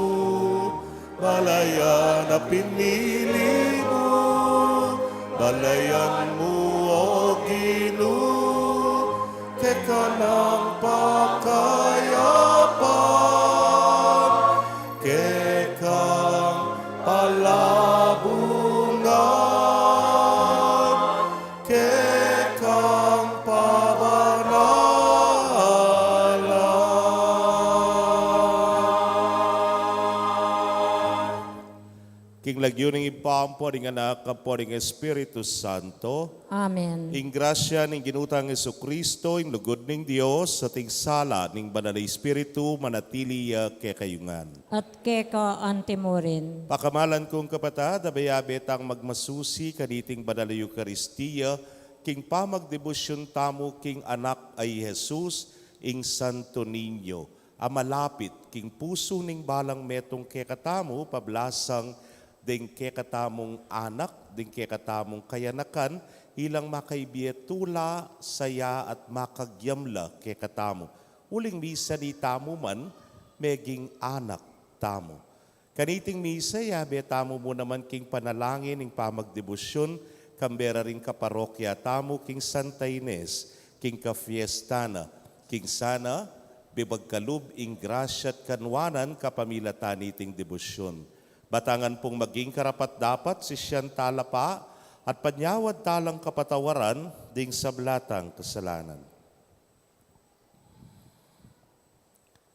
malaya na pinili mo, balayan mo o Ginoo, teka ng pakayapan, kekang palabungan, kekang King lagyo ng ipampo ng anak po ng Espiritu Santo. Amen. Ing grasya ng ginutang Jesucristo, ing lugod ng Dios, sa ting sala ng banal na Espiritu, manatili kay kayungan. At keka antimurin. Pakamalan kong kapatid, abayabet ang magmasusi kaniting banal na Eucharistia, king pamagdebosyon tamo king anak ay Jesus, ing Santo Niño. Amalapit king puso ning balang metong kekatamo, pablasang ding kekatamong anak, ding kekatamong kayanakan, ilang makaibietula, saya at makagyamla kekatamo. Uling misa di tamo man, meging anak tamo. Kaniting misa, yabe tamo mo naman king panalangin, ing pamagdebosyon, kambera ring kaparokya tamo, king Santa Ines, king kafiestana, king sana, bibagkalub ing grasya at kanwanan kapamilatan iting debosyon. Batangan pong maging karapat-dapat si siyang talapa at panyawad talang kapatawaran ding sablatang kasalanan.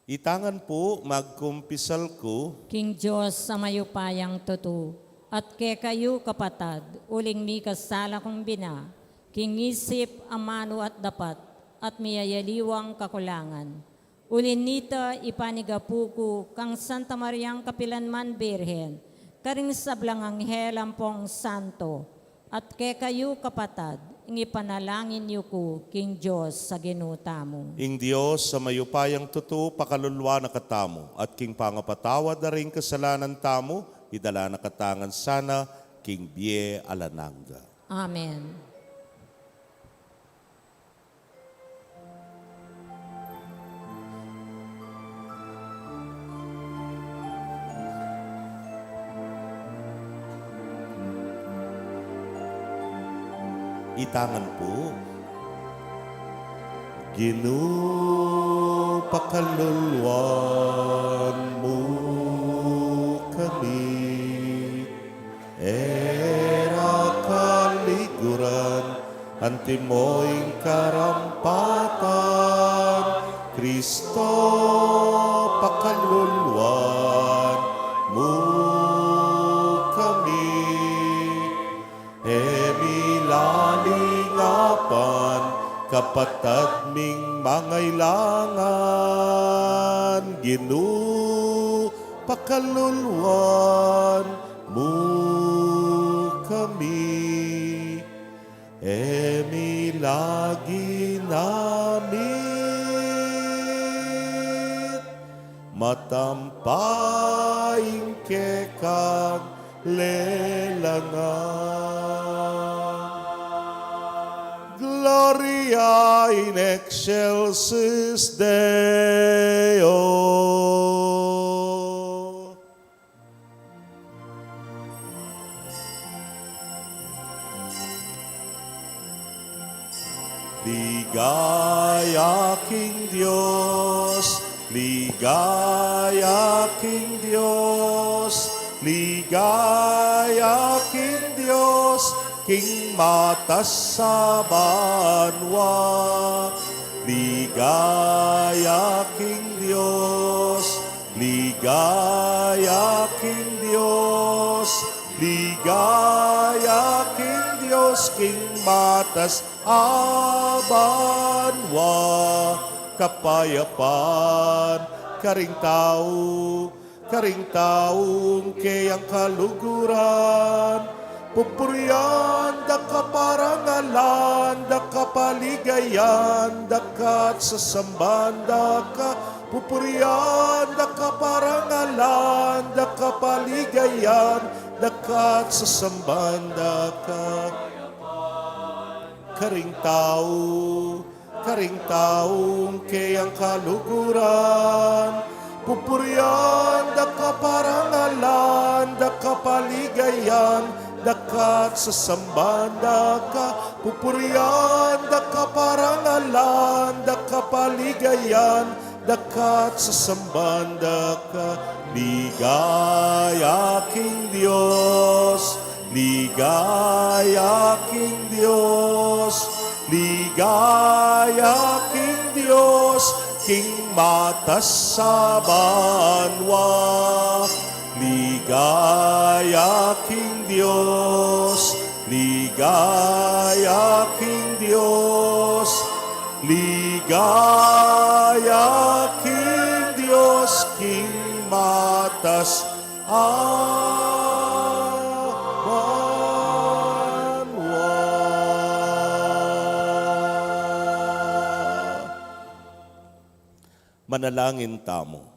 Itangan po magkumpisal ko, King Diyos sa mayupayang tutu, at kekayo kapatad, uling mi kasala kong bina, king isip, amano at dapat, at miyayaliwang kakulangan. Ulin nita ipanigapuko kang Santa Mariang Kapilanman Birhen, karing sablang anghel ampong santo, at kekayo kapatad, ipanalangin niyo ko, King Diyos sa ginuta mo. ing Diyos sa mayupayang tutu, pakalulwa na katamo, at king pangapatawad na rin kasalanan tamo, idala na katangan sana, king Bie Alananga. Amen. Itangan po, Ginoo, pakaluluan mo kami, era kaliguran, antimoing karampatan, Kristo, pakaluluan mo kami, emilalingapan, kapatad ming mangailangan, Ginoo, pakaluluan mo kami, emilagi namin, matampaing kekang lelangan. Gloria in excelsis Deo. Ligaya King Dios, ligaya King Dios, ligaya King Dios, King matas sa banwa, ligaya King Dios, ligaya King Dios, ligaya King Dios, King matas abanwa, kapayapan, karing taong kayang kaluguran, pupurian, da kaparangalan, da kapaligayan, dakat sa sambanda ka, pupurian, da kaparangalan, da kapaligayan, dakat sa sambanda ka. Karing karing taong kayang kaluguran. Pupuryan, da kaparangalan, da kapaligayan, dakat sa sambanda ka. Pupuryan, da kaparangalan, da kapaligayan, dakat sa sambanda ka. Ligaya king Diyos, ligaya king Diyos, ligaya king Diyos, king matas sa banwa. Ligaya king Diyos, ligaya king Diyos, ligaya king Diyos, king matas banwa. Manalangin tamo.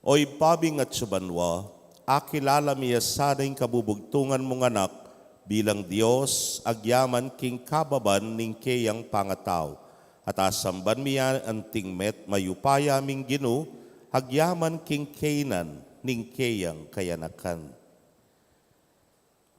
Oy pabing at subanwa, akilala miya sana'y kabubugtungan mong anak bilang Diyos, agyaman king kababan ning kayang pangataw. At asamban miya anting met mayupaya ming Ginu, agyaman king kainan ning kayang kayanakan.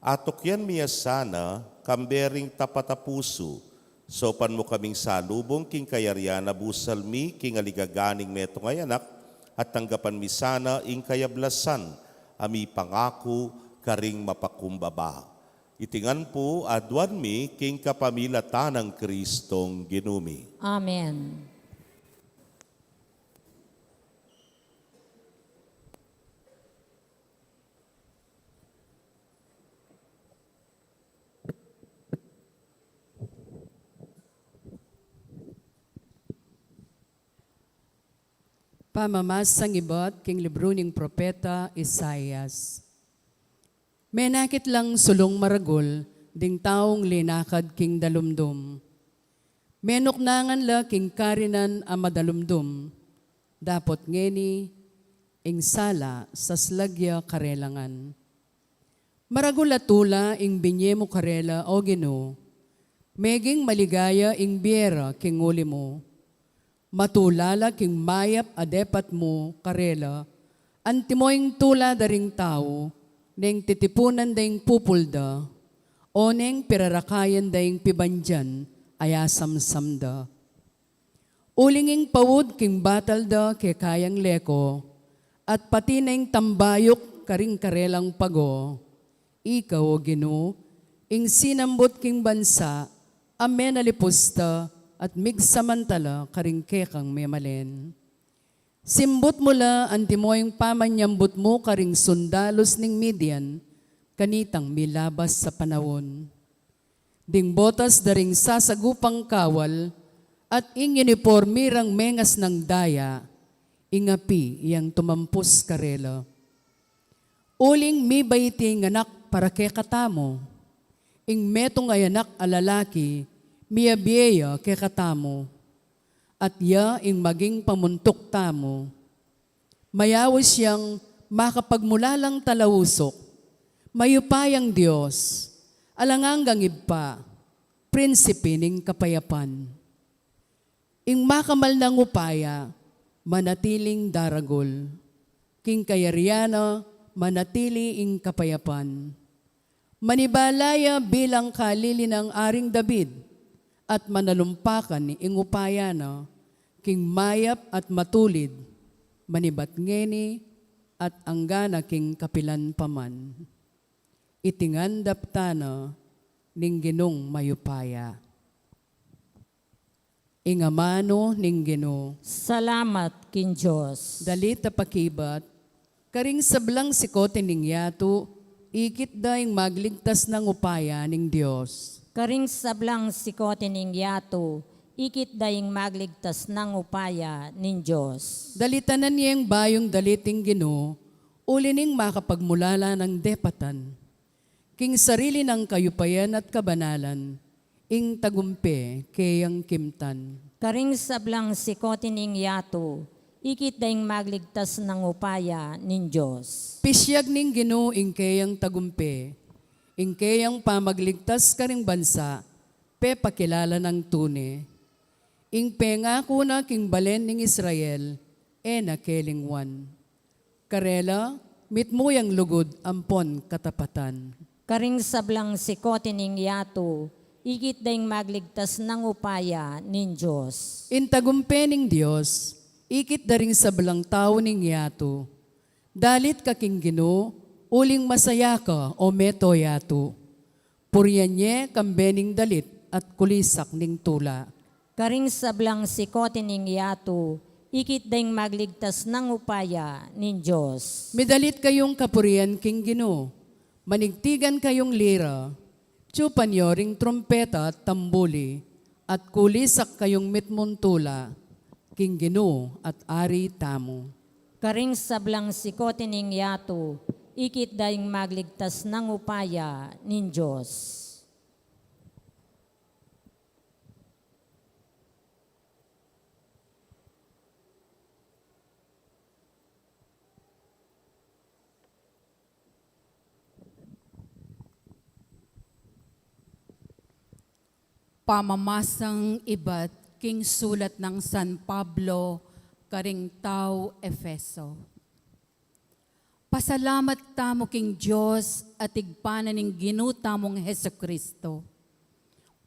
Atok yan miya sana, kambering tapatapuso, sopan mo kaming salubong king kayaryan na busalmi king aligaganing meto ngay anak, at tanggapan mi sana ing kayablasan, ami pangako karing mapakumbaba. Itingan po adwan mi king kapamilatan ng Kristong Ginumi. Amen. Pamamasang ibot king libro ning propeta Isaias. Menakit lang sulong maragol, ding taong linakad king dalumdum. Menuknangan la king karinan a madalumdum, dapot ngeni, ing sala sa slagya karelangan. Maragol atula ing binye mo karela o Gino, meging maligaya ing biera king uli mo. Matulala king mayap adepat mo karela, antimoing tula daring tao, neng titipunan daing pupulda, o neng pirarakayan daing pibandyan, ayasamsamda. Ulinging pawud king batalda ke kayang leko, at pati neng tambayok karing karelang pago. Ikaw o Gino, ing sinambot king bansa, amen alipusta, at migsamantala karing kekang memalen. Simbot mula antimoyong pamanyambot mo karing sundalos ning Midian, kanitang milabas sa panahon. Ding botas daring sasagupang kawal, at ing uniformirang mengas ng daya, ingapi iyang tumampus karela. Uling mi baiting anak para ke katamo, ing metong ay anak alalaki, miyabiya ke katamo, at ya ing maging pamuntok tamo. Mayawis siyang makapagmulalang talawusok, mayupayang Diyos, alanganggang ibpa, prinsipe ning kapayapan. Ing makamal ng upaya, manatiling daragol, king kayariana, manatili ing kapayapan. Manibalaya bilang kalili ng Aring David, at manalumpakan ni ingupayana, king mayap at matulid, manibat ngeni at anggana king kapilan paman. Itingandap tana ning Ginong mayupaya. Ingamano ning Gino, Salamat kin Diyos. dalita pakibat, karing sablang sikote ning yato, ikit daing magligtas ng upaya ning Diyos. Karing sablang sikote ning yato, ikit daing magligtas ng upaya nin Diyos. Dalitanan niyang bayong daliting Gino, uli ning makapagmulala ng depatan. King sarili ng kayupayan at kabanalan, ing tagumpe kayang kimtan. Karing sablang sikote ning yato, ikit daing magligtas ng upaya nin Diyos. Pisyag ning Gino ing kayang tagumpe, ing kayang pamagligtas karing bansa, pe pakilala ng tune. Ing pengako na king balen ng Israel, nakeling wan. Karela, mitmo yang lugod ampon katapatan. Karing sablang sikotin ning yato, ikit daing magligtas ng upaya nin Diyos. Intagumpe ning Diyos, ikit daring sablang tao ning yato. Dalit ka king Gino, uling masaya ka o meto yato. Puryanye kambening dalit at kulisak ning tula. Karing sablang sikotin ning yato, ikit daing magligtas ng upaya nin Diyos. Midalit kayong kapurian king Gino, manigtigan kayong lira, tsupan nyo ring trompeta at tambuli, at kulisak kayong mitmuntula, king Gino at ari tamo. Karing sablang sikotin ning yato, ikit daing magligtas ng upaya nin Diyos. Pamamasang iba't king sulat ng San Pablo, karing tao Efeso. Pasalamat tamo king Diyos at igpanan ning ginuta mong Heso Kristo.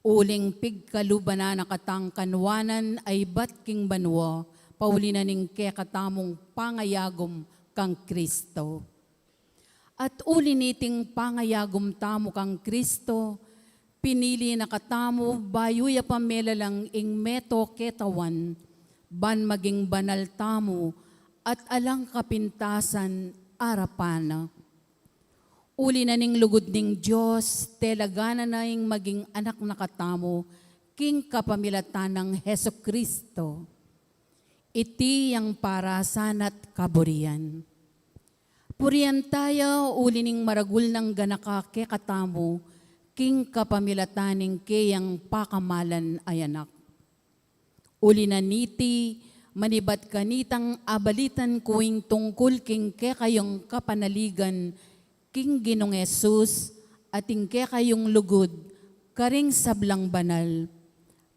Uling pigkalubana nakatang kanwanan ay bat king banwa, paulina ning kekatamong pangayagom kang Kristo. At uliniting pangayagom tamo kang Kristo, pinili na katamo, bayuya pamela lang ing meto ketawan, ban maging banal tamo, at alang kapintasan arapana. Uli na ning lugod ning Diyos, telagana na ing maging anak na katamo, king kapamilatan ng Heso Kristo. Iti yang parasan at kaburian. Purian tayo, uli ning maragul ng ganaka ke katamo, king kapamilataning kayang pakamalan ay anak. Uli na niti, manibat kanitang abalitan kuing tungkol king ke kayong kapanaligan, king Ginong Yesus, ating ke kayong lugod, karing sablang banal.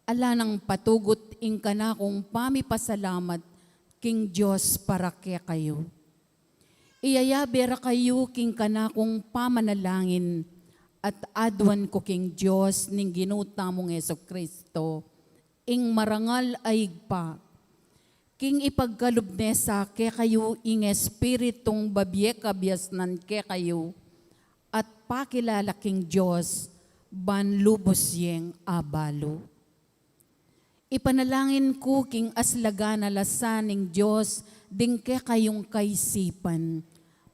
Ala nang patugot ing kanakong pamipasalamat, king Diyos para ke kayo. Iyayabera kayo king kanakong pamanalangin, at adwan ko king Diyos ning ginuta mong Heso Kristo, ing marangal ay pa. King ipagkalubnesa ke kayo ing espiritong babye kabyasnan ke kayo, at pakilala king Diyos, ban lubos yeng abalo. Ipanalangin ko king aslaga na lasan ning Diyos, ding ke kayong kaisipan,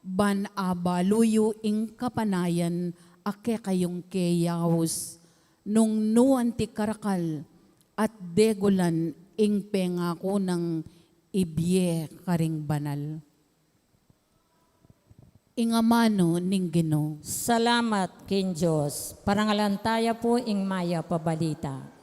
ban abaluyo ing kapanayan, ake kayong keyawos, nung nuan ti karakal, at degulan ing pengako ng ibye karing banal. Ingamano ning Ginoo. Salamat kin Diyos, parangalan tayo po ing maya pabalita.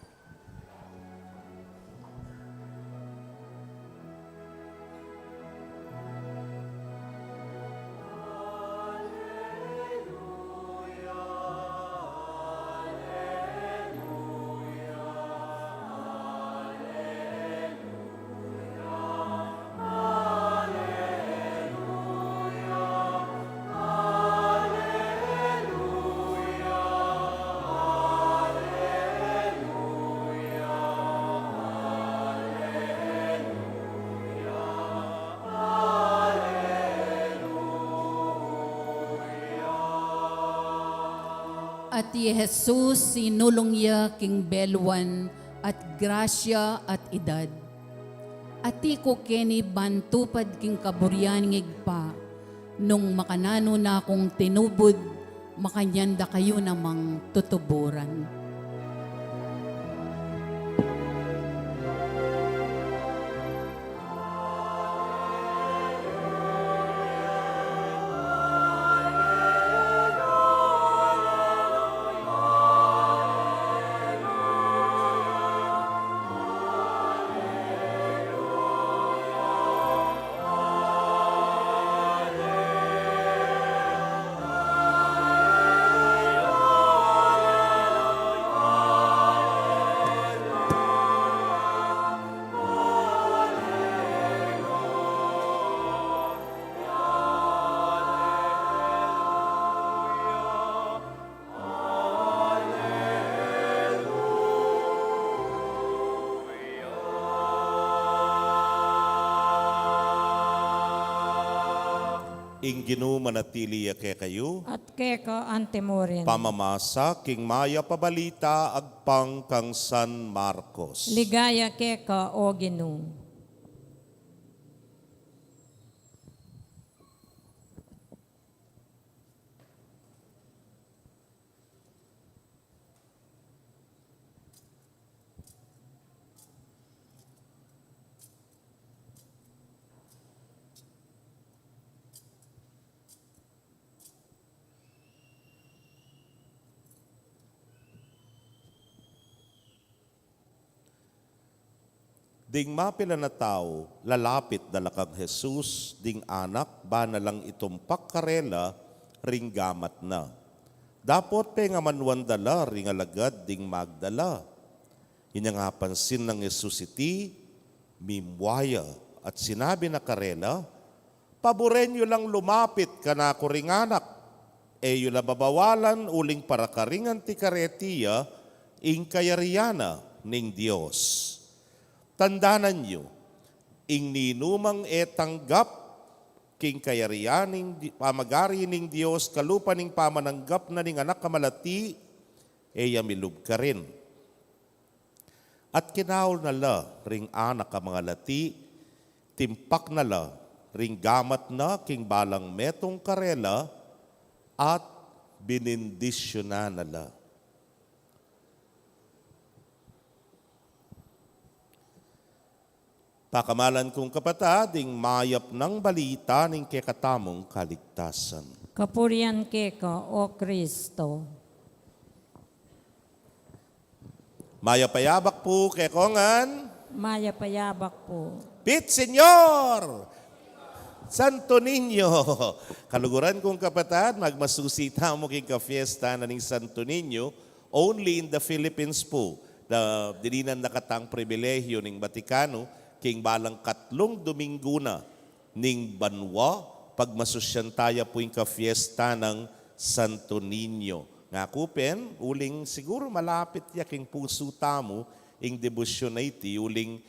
At ni Jesus sinulong niya king belwan at grasya at edad. At ko keni bantupad king kaburyan ngigpa, nung makanano na akong tinubod, makanyanda kayo namang tutuburan. ing ginumanatili kay kayo, at keka antemorin. pamamasa king maya pabalita agpang kang San Marcos. Ligaya keka o Ginoo. Ding mapila na tao, lalapit dala kang Jesus, ding anak, ba na lang itumpak karela, ring gamat na. Dapot pe nga manuan dala, ring alagad, ding magdala. Yun nga pansin ng Jesus iti, mimwaya, at sinabi na karela, paborenyo lang lumapit ka na ako ring anak, e yun babawalan uling para karingan ti karetiya, ing kayariana ning Diyos. Tandanan nyo, ing ninumang etanggap king kayarianing pamagari ning Diyos kalupaning pamananggap na ning anak kamalati, yamilub ka rin. At kinaul na la ring anak ka mga lati, timpak na la ring gamat na king balang metong karela, at binindisyonan na la. Pakamalan kong kapatading mayap ng balita ng kekatamong kaligtasan. Kapurian keka o Kristo. Mayapayabak po kay Kongan. Maya payabak po. Pit Senyor! Santo Niño! Kaluguran kong kapatad, magmasusita mo king ka-fiesta na ning Santo Niño, only in the Philippines po. Dininan nakatang pribilehyo ning Vatikano, king balang 3 Domingo na ning banwa, pagmasusyantaya po yung ka-fiesta ng Santo Niño. Nga kupen, uling siguro malapit ya king puso tamo, ing debosyon na iti, uling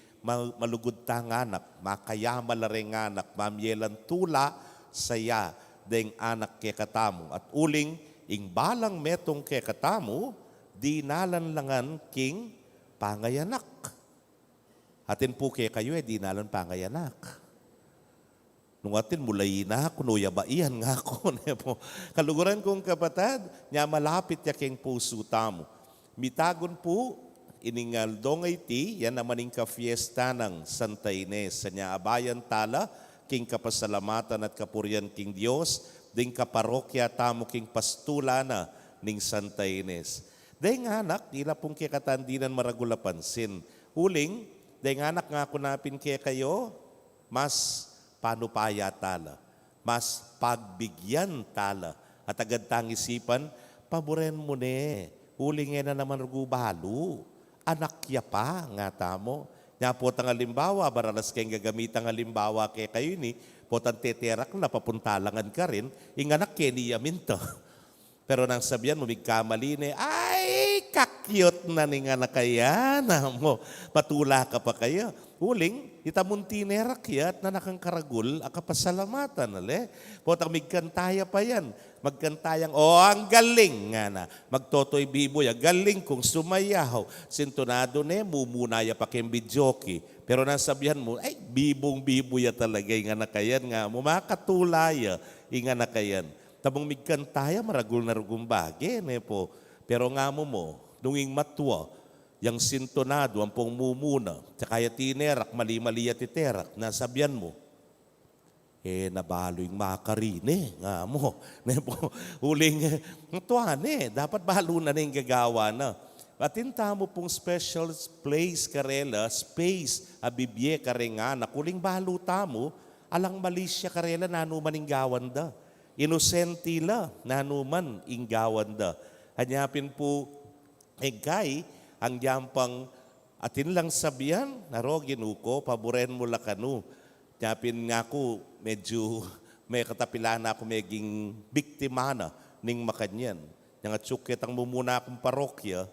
malugod ta nga anak, makaya malareng anak, mamyelan tula, saya, deng anak ke katamo. At uling, ing balang metong ke katamo, di nalanlangan king pangayanak. Atin po kaya kayo, di nalan pangayanak. Nung atin mulay na, kunuya ba iyan nga ako. Kaluguran kong kapatad, niya malapit ya king puso tamo. Mitagon po, iningal dongay ti, yan naman yung ka-fiesta ng Santa Ines. Sa niya abayan tala, king kapasalamatan at kapurian king Diyos, ding kaparokya tamo king pastulana ning Santa Ines. Dahil nga anak, ila pong kikatandinan maragula pansin. Huling, dahil nga anak nga kunapin kaya kayo, mas panupaya tala, mas pagbigyan tala, at agad tang isipan, paboren mo ne, huling na naman rugubalo, anak ya pa nga tamo. Nga po tang halimbawa, baralas kayong gagamit ang halimbawa kaya kayo ni, po tang teterak na papuntalangan ka rin, ing anak kaya minto. Pero nang sabihan mo, kamali ni, ay, kakyot na ni nga na kaya na mo. Patula ka pa kaya. Huling, itamunti ni rakyat na nakangkaragul, akapasalamatan. Potang migkantaya pa yan. Magkantayang, ang galing nga na. Magtotoy biboy, galing kung sumayaw. Sintonado ne, mumunaya pa kayong bidyoki. Pero nang sabihan mo, ay, bibong-biboya talaga, nga na kayan nga mo. Makatulaya, nga na kayan. Tabong migkantaya, maragul na rugumbage, po. Pero nga mo, nunging matwa, yung sintonado, ang pong mumuna, tsaka tinerak, mali-mali titerak, nasabihan mo, nabalo yung makarine, nga mo. Huling, tuwane, dapat balo na yung gagawa na. Patinta mo pong special place karela, space, abibye karenga, nakuling balo tamo, alang malisya karela, nanuman yung gawan da. Inosenti la, nanuman inggawan da. Hanyapin po, kay, ang yampang atin lang sabihan, narogin uko, paboren mo lakanu. Hanyapin nga ko, medyo may katapilan na ako meging biktima na ning makanyan. Yang atsukit ang mumuna akong parokya,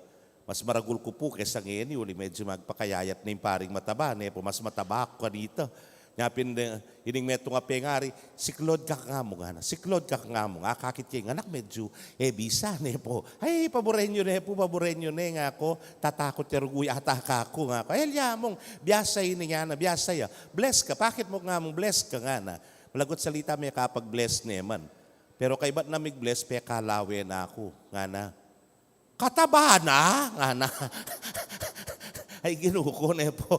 mas maragul ko po kaysa ngayon, uli medyo magpakayayat na yung paring mataba, po mas mataba ako kanito. Yapin ining meto nga pengari, siklod ka nga mo nga na, siklod ka nga mo nga, kakit kay anak medyo, bisa ne po. Ay, paborenyo nga ako, tatakot teruguy ataka ako nga ako. Ay, mong, biyasay ni nga na, biyasay bless ka, bakit mo nga mong bless ka nga na? Malagot salita may kapag bless neman. Pero kay ba't na mig-bless, pe kalawe na ako, nga na. Kataba na, nga na. Ay, ginuko na po.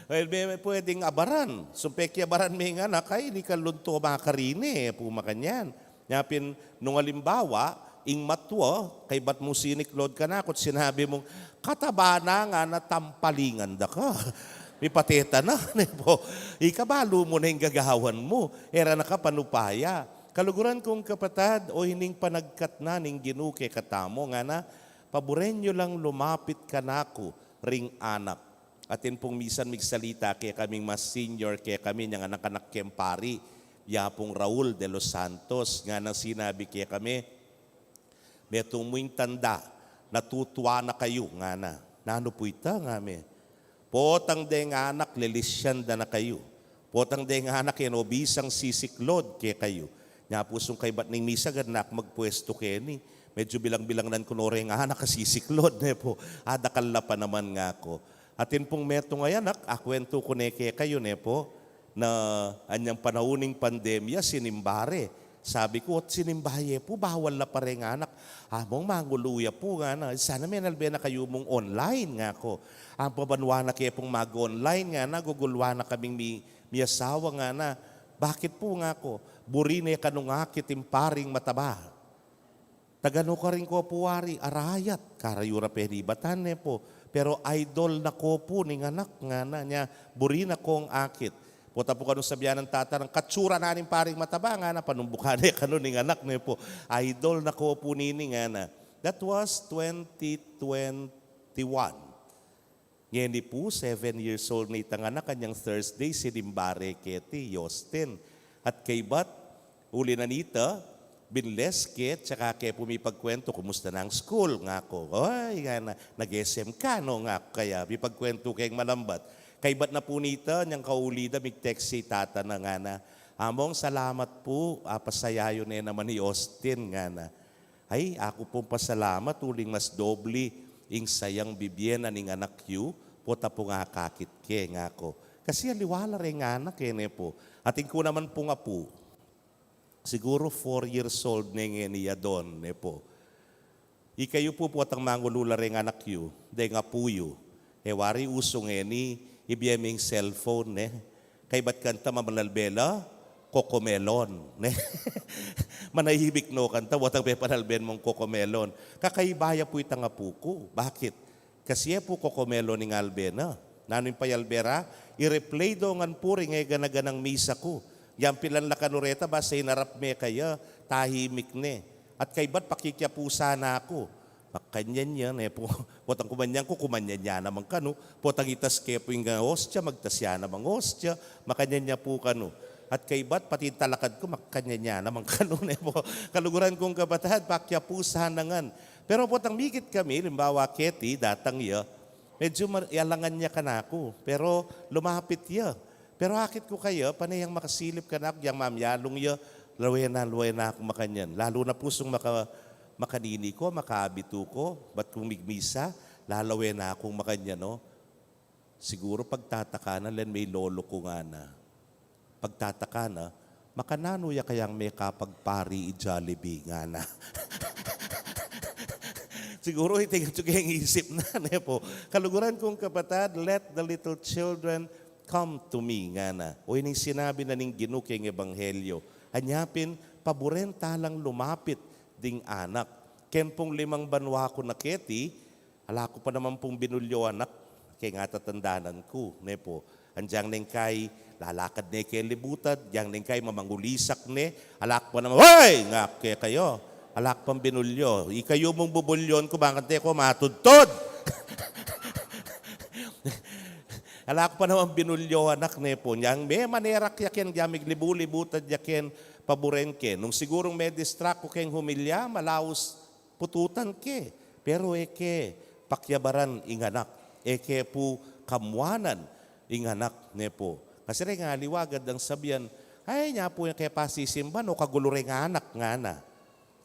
Well, may pwedeng abaran. Sumpeki abaran may nga na, kay di ka lunto makarini, pumakanyan. Yapin, nung alimbawa, ing matwo, kay ba't mo siniklod ka na, kung sinabi mong, kataba na nga na tampalingan da ka. May pateta na, po. Ikabalo mo na yung gagawan mo. Era na ka panupaya. Kaluguran kong kapatad, o hining panagkat na ning ginuke katamo, nga na, paborenyo lang lumapit ka na ako, ring anak. Atin pong misan migsalita kaya kaming mas senior kaya kami nga anak-anak kempari, yapong Raul de los Santos, nga nang sinabi kaya kami, may tumuing tanda, natutuwa na kayo, nga na. Nano po ita nga me. Potang de nga anak, lilisyan da na kayo. Potang de nga anak, yan obisang sisiklod kaya kayo. Nga pusong kay ba't ning misa ganak magpwesto kaya ni. Medyo bilang-bilang nan kunore nga anak kasisiklod. Po. Adakal na pa naman nga ako. Atin pong meto ngayon, akwento ko neke kayo po, na anyang panauning pandemya, sinimbare. Sabi ko, sinimbaye po, bawal na pa rin anak. Mong manguluya po nga na, sana may nalbe na kayo mong online nga ko. Ang pabanwa na kayo pong mag-online nga na, gugulwa na kaming miyasawa nga na. Bakit po nga ko? Burine kanungakit imparing mataba. Tagano ka rin ko puwari, arayat, karayura peribatan po. Pero idol na ko po ning anak nga na niya, buri na kong akit. Puta po kanong sabihan ng tatanang, katsura na rin paring mataba nga na, panumbukan kanon ning anak niya po. Idol na ko po nini nga na. That was 2021. Ngayon po, 7 years old na itang anak, kanyang Thursday, sinimbare keti, Yostin. At kay Bat, uli na nita, binles ket, tsaka kaya pumipagkwento, kumusta na ang school nga ko. Ay, nga na, nag-SM ka, no nga kaya, pipagkwento kayong malambat. Kay ba't na punita, niyang kaulida, mig-text si tata na nga na, among salamat po, pasayayo na naman ni Austin nga na. Ay, ako pong pasalamat, uling mas doble, ing sayang bibyen aning anak yu, pota po nga kakit ke nga ko. Kasi aliwala rin nga anak po. Ating ko naman po nga po, siguro 4 years old na niya doon, po. Ikayo po ang mangulula rin anak yu, day nga po yu. Wari usong ni, ibiyeming cellphone, Kay ba't kanta mamalalbela? Kokomelon, Manahibik no kanta, watang pepanalben mong kokomelon. Kakaibaya po itang nga po. Bakit? Kasi po kokomelon ng albena. Nano'y payalbera, i-replay doongan po rin ganaganang misa ko. Yang pilan la kanureta ba sa inarap me kaya tahimik ne. At kay ba't pakikyapusa na ako. Makanyan yan po. Potang kumanyan ko, kumanyan niya naman kano. Potang itas ke po yung hostya, magtasya naman hostya. Makanyan niya po kano. At kay ba't pati talakad ko, makanyan niya naman kano po. Kaluguran kong kabatahad, pakyapusa na ngan. Pero potang migit kami, limbawa keti, datang ya, medyo yalangan niya kanako. Pero lumapit ya. Pero akit ko kayo, panayang makasilip ka na ako, yung mamyalong ya, luwe na ako makanyan. Lalo na pusong makanini ko, makaabito ko, ba't kung migmisa, lalawe na akong makanyan, no? Siguro pagtataka na, len may lolo ko nga na. Pagtataka na, makanano ya kayang may kapagpari i-Jollibee nga na. Siguro itingat yung isip na, po. Kaluguran kong kapatad, let the little children come to me nga na. O ining sinabi na ning ginuking ebanghelyo. Anyapin, paborenta lang lumapit ding anak. Ken pong 5 banwa ko na keti, ala ko pa naman pong binulyo anak, kaya nga tatandanan ko. Po. Andyang neng kay lalakad ne kay libutad, yang neng kay mamangulisak ne, alak pa naman, hoy! Nga kaya kayo, alak pang binulyo. Ikayo mong bubulyon ko, bakit ko matudtod? Alak pa naman binulyo anak ne po. Yang may manerak yakin, gamig libu-libutad yakin, paboren ke. Nung sigurong may distract ko kayong humilya, malaos pututan ke. Pero eke, pakyabaran ing anak. Eke po kamuanan ing anak ne po. Kasi rin nga, liwagad ang sabihan, ay, niya po yung kaya pasisimba, no, kagulo rin nga anak nga na.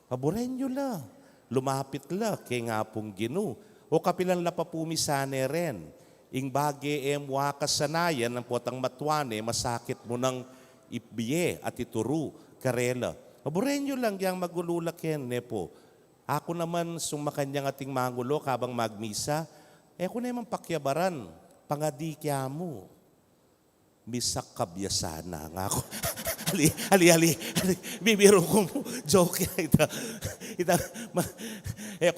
Paboren nyo la, lumapit la, kay nga pong Ginoo. O kapilan la pa pumisane rin. Ing bagi mwa kasanayan ng potang matwane, masakit mo ng ibiye at ituru, karela. Paboren nyo lang yang magululak yan, nepo. Ako naman sumakanyang ating mangulo kabang magmisa, ako naman pakyabaran, pangadikya mo. Misak kabyasana nga ako. Ali. Bibiro ko mo. Joke yan.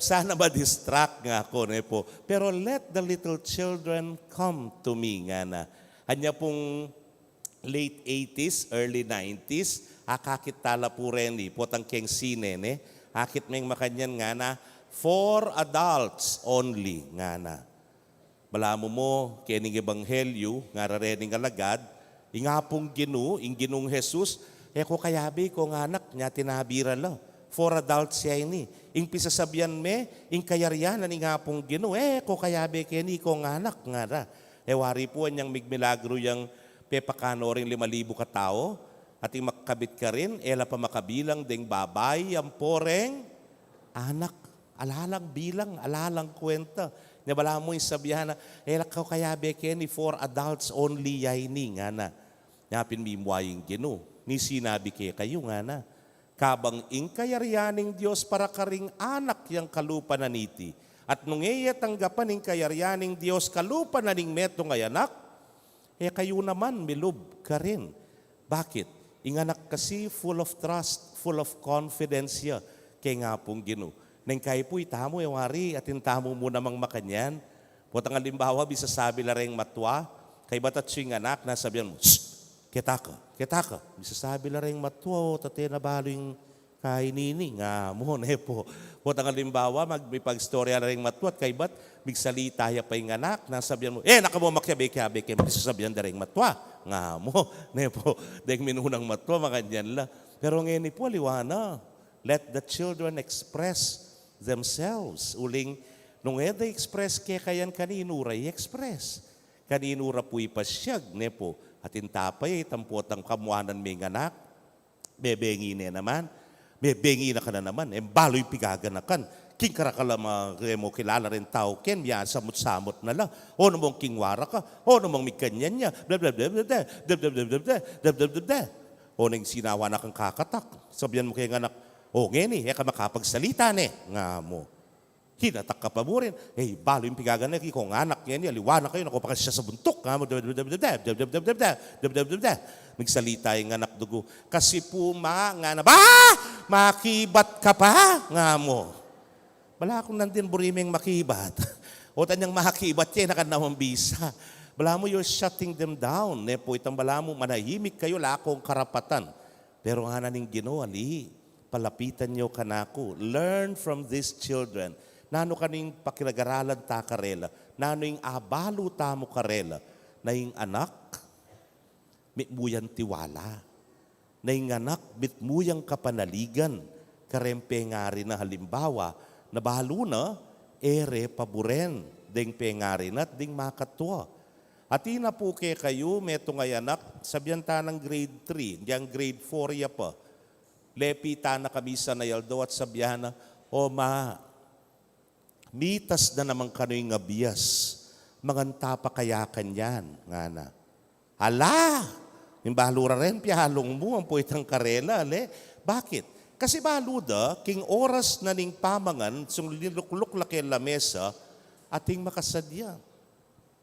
Sana ma-distract nga ako. Nepo. Pero let the little children come to me nga na. Hanya pong late 80s, early 90s, akakit tala po rin, potang keng sine, akit may makanyan nga na, for adults only nga na. Malamo mo, kining ebanghelyo, nga rarening alagad, ingapong Ginoo, ing Ginoong Jesus, ko kayabi ko nga anak niya tinabira la. For adults siya ini. Ing pisasabihan me, ing kayaryanan ingapong Ginoo, ko kayabi kini ko nga anak nga ra. Wari po niyang migmilagro yung pepakano rin 5,000 katao, at ing makabit ka rin, ela pa makabilang ding babay, ang poreng, anak, alalang bilang, alalang kwenta. Nabala mo yung sabihan na, ela ka kaya bekeni for adults only yayni nga na. Napin mimwa yung Ginoo. Ni sinabi kayo nga na. Kabang ing kayaryaning Diyos para karing anak yang kalupa na niti. At nung tanggapan ing kayaryaning Diyos kalupa na ning meto nga anak, kayo naman milub ka rin. Bakit? Inganak kasi full of trust, full of confidence ya. Kaya nga pong Ginoo. Nang kayo po itamo wari at intamo mo namang makanyan. Potang alimbawa, bisa sabi la rin matwa, kay batat siyang anak, nasabihan mo, kita ka. Bisa sabi la rin matwa, tate na balo yung kainini, nga mo, nepo. Potang alimbawa, magmipag-storya la rin matwa, at kay bat, bigsalita ya pa yung anak, nasabihan mo, naka mo makyabe-kyabe, kaya magsasabihan la rin matwa, nga mo, nepo. Dahil minunang matwa, makanyan la. Pero ngayon po, liwana, let the children express themselves. Uling, nung express kaya kayan kaninura i-express. Kaninura po ipasyag, nepo. At intapay, tampot ang kamuanan may anak. Bebengi na naman. Bebengi na ka na naman. Balo'y pigaganakan. King karakala mo kilala rin tao, ken, yan, samot-samot na lang. O namang kingwara ka. O namang may kanyan niya. O nang sinawa na kang kakatak. Sabihan mo kayo anak, ngayon ka makapagsalita nga mo. Hinatak ka pa mo rin. Balo yung pigaganak, kung anak yan, liwanag kayo, nakupakas siya sa buntok. Nga mo, magsalita yung anak dugo. Kasi po nga na, makibat ka pa, nga mo. Bala akong nandin burimeng makibat. O tanyang makibat yan, nakanawang bisa. Bala mo, you're shutting them down. Po itang bala mo, manahimik kayo, lakong karapatan. Pero nga na ning Ginoo, palapitan nyo kanako. Learn from these children. Nano kaning pakilagaralan ta karela. Nano yung abalo tamo karela. Na yung anak, mitmuyang tiwala. Na yung anak, mitmuyang kapanaligan. Karempe nga rin na halimbawa, na bahalo na, paburen. Ding pengari na at ding makatwa. At ina po kayo, meto nga anak, sabihan ta ng grade 3, diyang grade 4 ya pa. Lepita na kami sa nayaldo at sabihan na, mitas na naman kano'y nga biyas, manganta pa kaya kanyan, nga na. Ala! Yung balura rin, pihalong mo, ang puwitang karela, Bakit? Kasi baluda, king oras na ning pamangan, sung lilukluk laki lamesa, ating makasadya.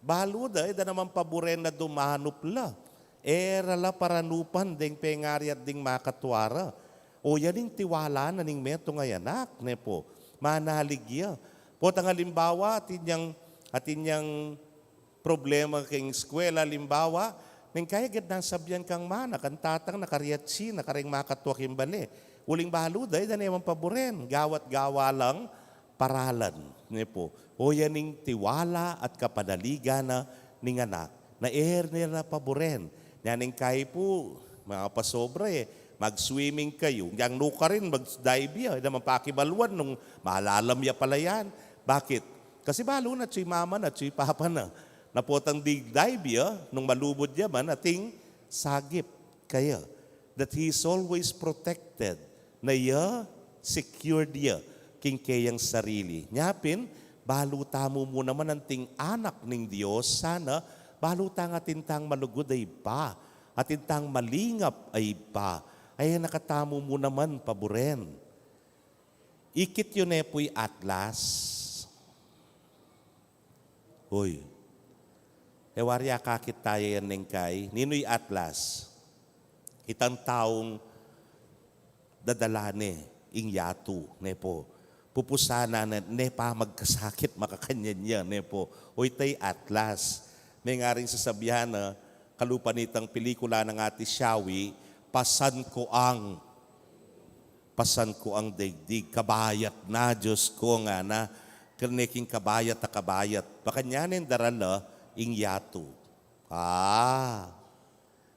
Baluda, da naman paboren na dumanop la. Erala paranupan, ding pengari at ding makatwara. O yaning tiwala na ning meto nga yanak, nepo, manaligya. Po tang halimbawa, atin yang problema king eskwela, halimbawa, nang kaya gad nasabihan kang mana, kan tatang nakariatsi, nakaring makatwa kimbali. Uling baluda, da naman paboren, gawat-gawa lang, paralan, nepo. O yaning tiwala at kapanaligan na ning anak, na nila paboren. Yaning kaya po, mga pasobra mag-swimming kayo. Yang nuka rin, mag-dive yan. Naman pakibaluan nung malalam ya pala yan. Bakit? Kasi balo na, tsuy mama na, tsuy papa na. Napotang digdaybya, nung malubod yaman, ating sagip kaya. That He is always protected, na ya, secured ya, king kayang sarili. Nyapin, baluta mo naman ang ting anak ng Diyos, sana, baluta nga tintang malugod ay pa, at tintang malingap ay pa, ay nakatamo mo naman paboren. Ikit yun po'y atlas. Uy, ewarya kakit tayo yan ng kay, nino'y atlas. Itang taong dadalane, ing yatu, nepo. Pupusana na nepa magkasakit makakanyan niya, nepo. Uy, tay atlas. May nga rin sasabihan na kalupa nitang pelikula ng Ate Shawi, pasan ko ang daigdig, kabayat na, Diyos ko nga na, kaniking kabayat na kabayat. Baka nyanin darala, ing yatu.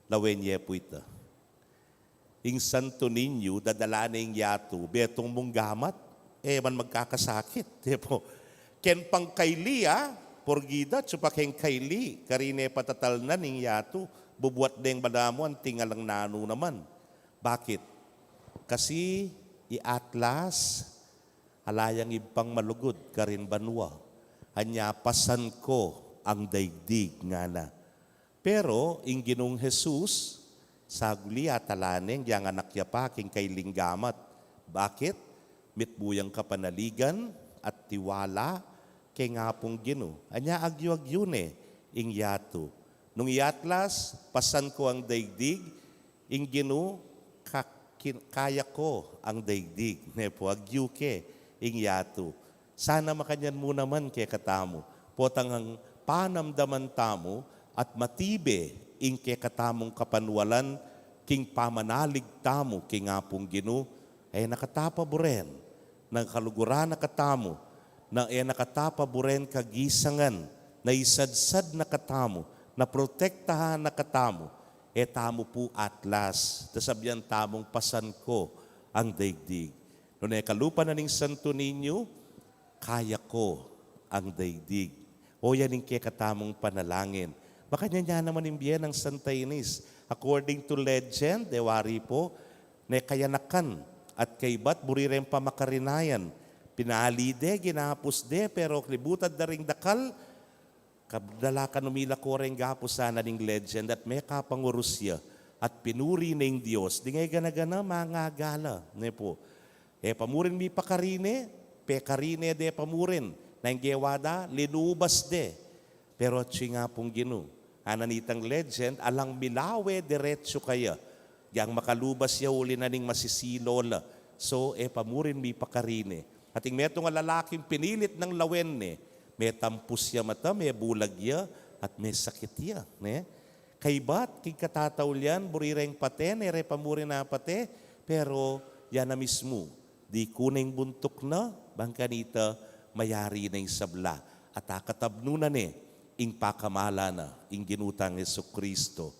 Lawen ye po ito. Ing Santo Niño, dadala na ing yatu, betong mong gamat, man magkakasakit. Dipo. Ken pang kaili, porgida, tsupakeng kaili, karine patatal na ning yatu, bubuat deng badamo, ang tingalang nano naman. Bakit? Kasi i-atlas, alayang ibang malugod, karin banwa. Anya, pasan ko ang daigdig nga na. Pero, ing Ginong Jesus, saguli atalaneng, yang anak ya pa, king kailing gamat. Bakit? Mitbuyang kapanaligan at tiwala, kay nga pong Gino. Anya, agyo-agyo ing yatu. Nung i-atlas, pasan ko ang daigdig, ing Gino, kaya ko ang daigdig. Nepo, agyuke, ing yatu. Sana makanyan mo naman kay katamo. Potang ang panamdaman tamo at matibe ing kay katamong kapanwalan king pamanalig tamo king apong Gino ay nakatapaboren ng kaluguran na katamo na ay nakatapaboren kagisangan na isadsad na katamo na protektahan na katamo tamo po atlas. Tasabyan tamong pasan ko ang daigdig. Noon kalupa na ning Santo Niño, kaya ko ang daigdig. O yan yung katamong panalangin. Baka niya naman imbiyan ng Santa Ines. According to legend, dewari po, na kayanakan at kaybat burirem pa makarinayan. Pinaalide, ginapos de, pero klibutad na ring dakal, kabdala ka numila ko rin gapos sana ning legend at may kapangurusya at pinuri ng Diyos. Di ngay gana-gana, mga gala. Ne po. Pamurin mi pakarine, pekarine de pamurin. Nang gewada, linubas de. Pero nga pong Gino. Ananitang legend, alang milawe diretso kaya. Yang makalubas ya uli na ning masisilola. So, pamurin mi pakarine. At yung metong lalaking pinilit ng lawen may tampus ya mata, may bulag ya, at may sakit ya. Kay bat, kay katataw yan, burireng pate, nere pamurin na pate, pero yan na mismo. Di kuneng buntok na, bangkanita, mayari na yung sabla. At akatabno na ing pakamala na, ing ginutang Jesucristo.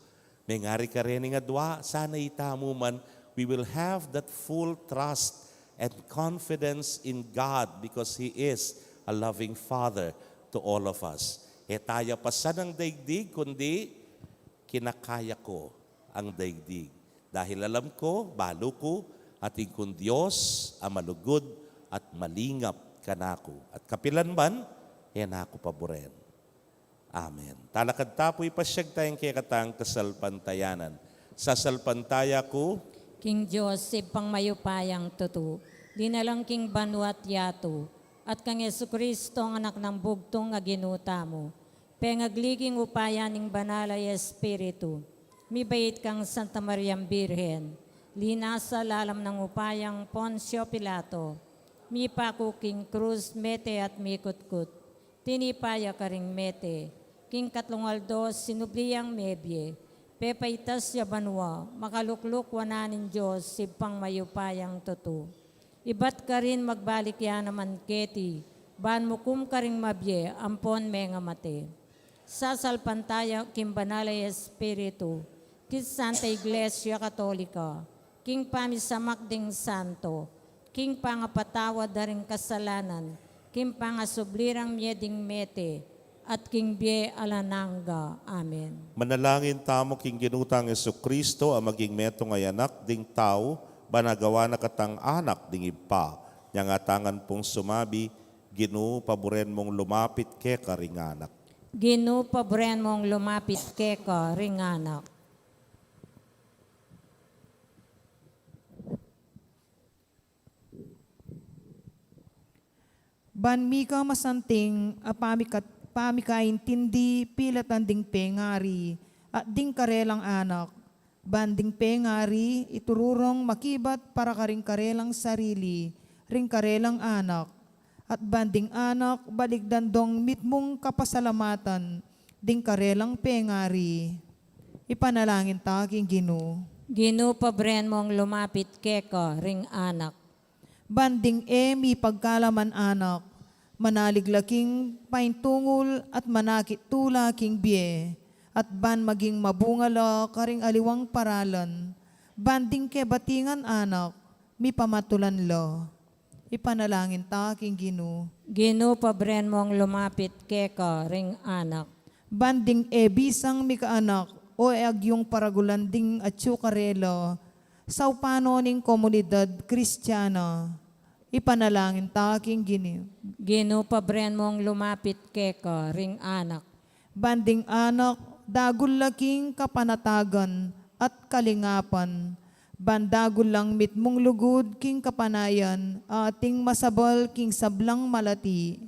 May ngari ka rin nga dwa, sana itamo man, we will have that full trust and confidence in God because He is a loving Father to all of us. Tayo pa sa ng daigdig, kundi kinakaya ko ang daigdig. Dahil alam ko, balo ko, ating kung Diyos ang malugod at malingap kanako. At kapilan man, ako paboren. Amen. Talakad tapoy pasyag tayong kaya katang kasalpantayanan. Sa salpantaya ko, King Joseph pang mayupayang tutu, dinalang King Banwat Yato, at kang Jesucristo ang anak ng bugtong nga ginuta mo. Pengagliging upaya ning banalay Espiritu, mibait kang Santa Mariam Birhen, linasa lalam ng upayang Poncio Pilato, mipako King Cruz, Mete at Mikutkut, tinipaya ka ring Mete, King Katlungaldo, sinubliyang Mebye, pepaitas ya banwa, makalukluk wananin Diyos, sipang mayupayang tutu. Ibat ka rin magbalik yan naman keti, ban mukum ka ring mabye, ampon menga mate. Sa salpantaya, kimbanalay Espiritu, kis Santa Iglesia Katolika, king pamisamak ding santo, king pangapatawad daring kasalanan, king pangasublirang mieding mete, at king biye alananga. Amen. Manalangin tamo king ginutang Kristo ang maging meto nga anak ding tao, banagawa na katang anak ding ipa. Yang atangan pong sumabi, Ginoo paboren mong lumapit ke karinganak. Ginoo paboren mong lumapit keka ringanak. Ban mi ka masanting a pamikaintindi pilatan ding pengari at ding karelang anak. Banding pengari itururong makibat para karing karelang sarili, ring karelang anak. At banding anak baligdandong mitmong kapasalamatan, ding karelang pengari. Ipanalangin ta king Ginoo. Ginoo paboren mong lumapit keka ring anak. Banding mi pagkalaman anak, manaliglaking paintungol at manakit tula king biye, at ban maging mabungala karing aliwang paralan, banding ke batingan anak, mi pamatulan lo. Ipanalangin ta king Ginoo. Ginoo paboren mong lumapit keka ring anak. Banding bisang mi kaanak, o agyong paragulanding at syukarelo, sa upanoning komunidad kristyana, ipanalangin ta king Ginoo. Ginoo paboren mong lumapit keka ring anak. Banding anak, dagul laking kapanatagan at kalingapan, bandagul lang mitmong lugod king kapanayan, ating masabal king sablang malati.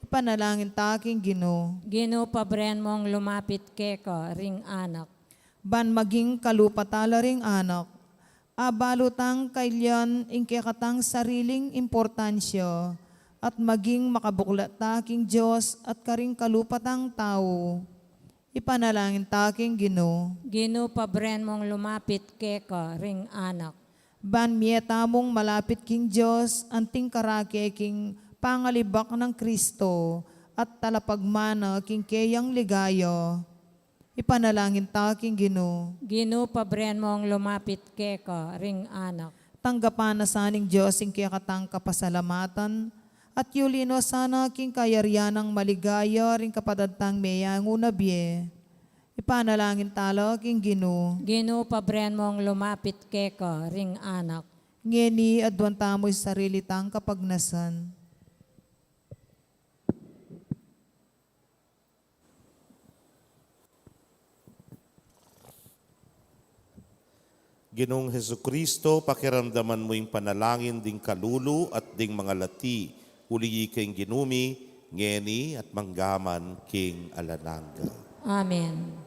Ipanalangin ta king Ginoo. Ginoo paboren mong lumapit keka ring anak. Ban maging kalupatala ring anak, abalutang kailyan ingkekatang sariling importansya at maging makabuklat taking Diyos at karing kalupatang tao. Ipanalangin taking Ginoo. Ginoo paboren mong lumapit keka ring anak. Ban mieta mong malapit king Diyos anting karake king pangalibak ng Kristo at talapagmana king kayang ligayo. Ipanalangin taking Ginoo. Ginoo paboren mong lumapit keka ring anak. Tanggapan na saning Diyos ing kayakatang kapasalamatan at yulino sana king kayaryanang maligaya ring kapadadtang meyango na biye. Ipanalangin talo king Ginoo. Ginoo paboren mong lumapit keka ring anak. Ngeni adwan tamoy sarili tang kapagnasan. Ginoong Kristo, pakiramdaman mo yung panalangin ding kalulu at ding mga lati, uliyi kayong ginumi, ngeni at manggaman king alananga. Amen.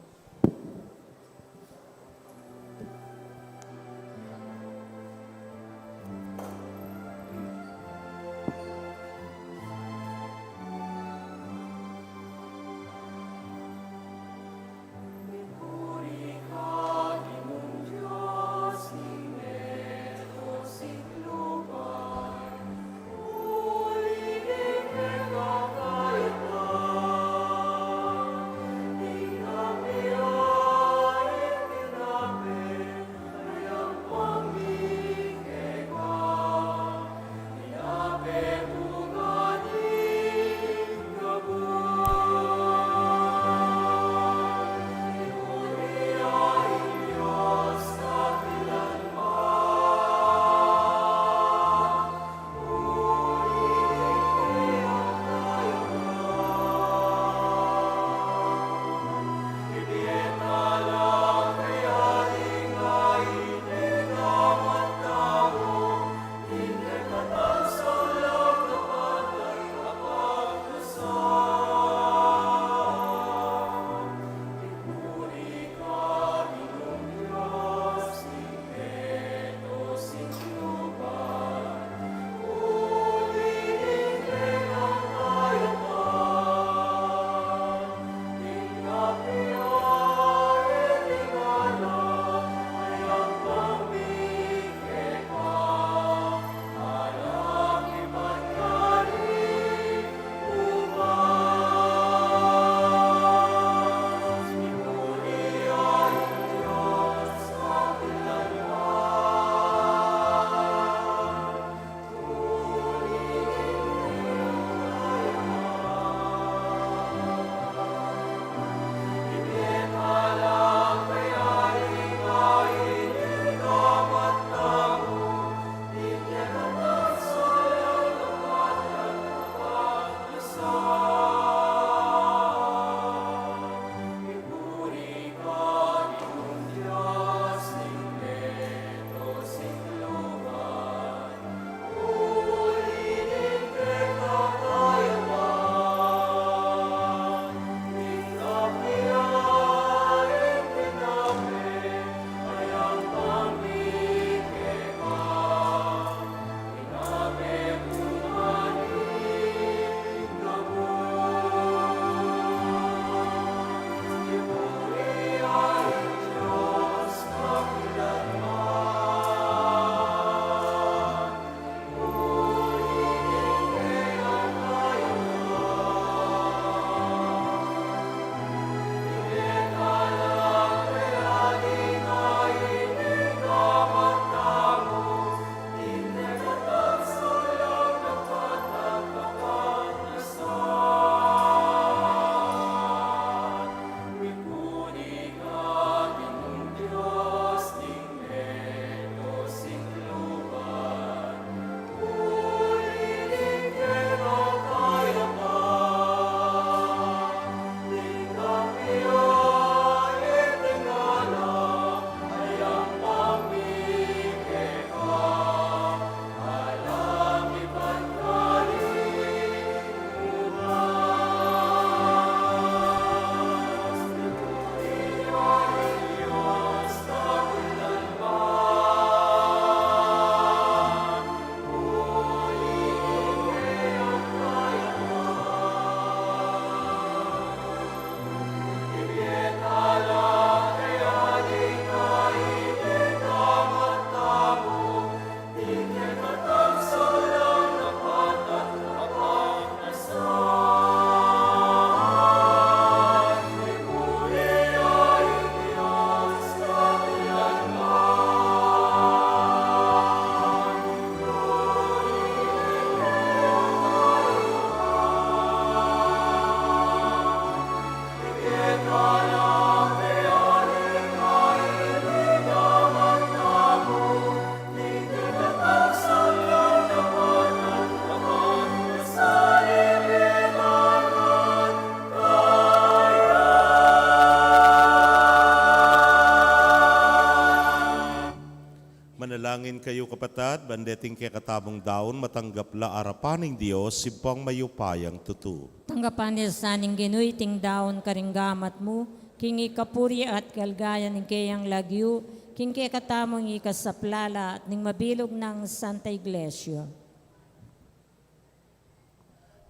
Manalangin kayo kapatad, bandeting kay katabong daon, matanggap la arapaning Diyos, sibang mayupayang tutu. Tanggapan niya sa ning ginuiting daon karinggamat mo, king ikapuri at kalgayan ng kayang lagyu, king kay katamong ikasaplala at ning mabilog ng Santa Iglesia.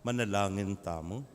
Manalangin tamo.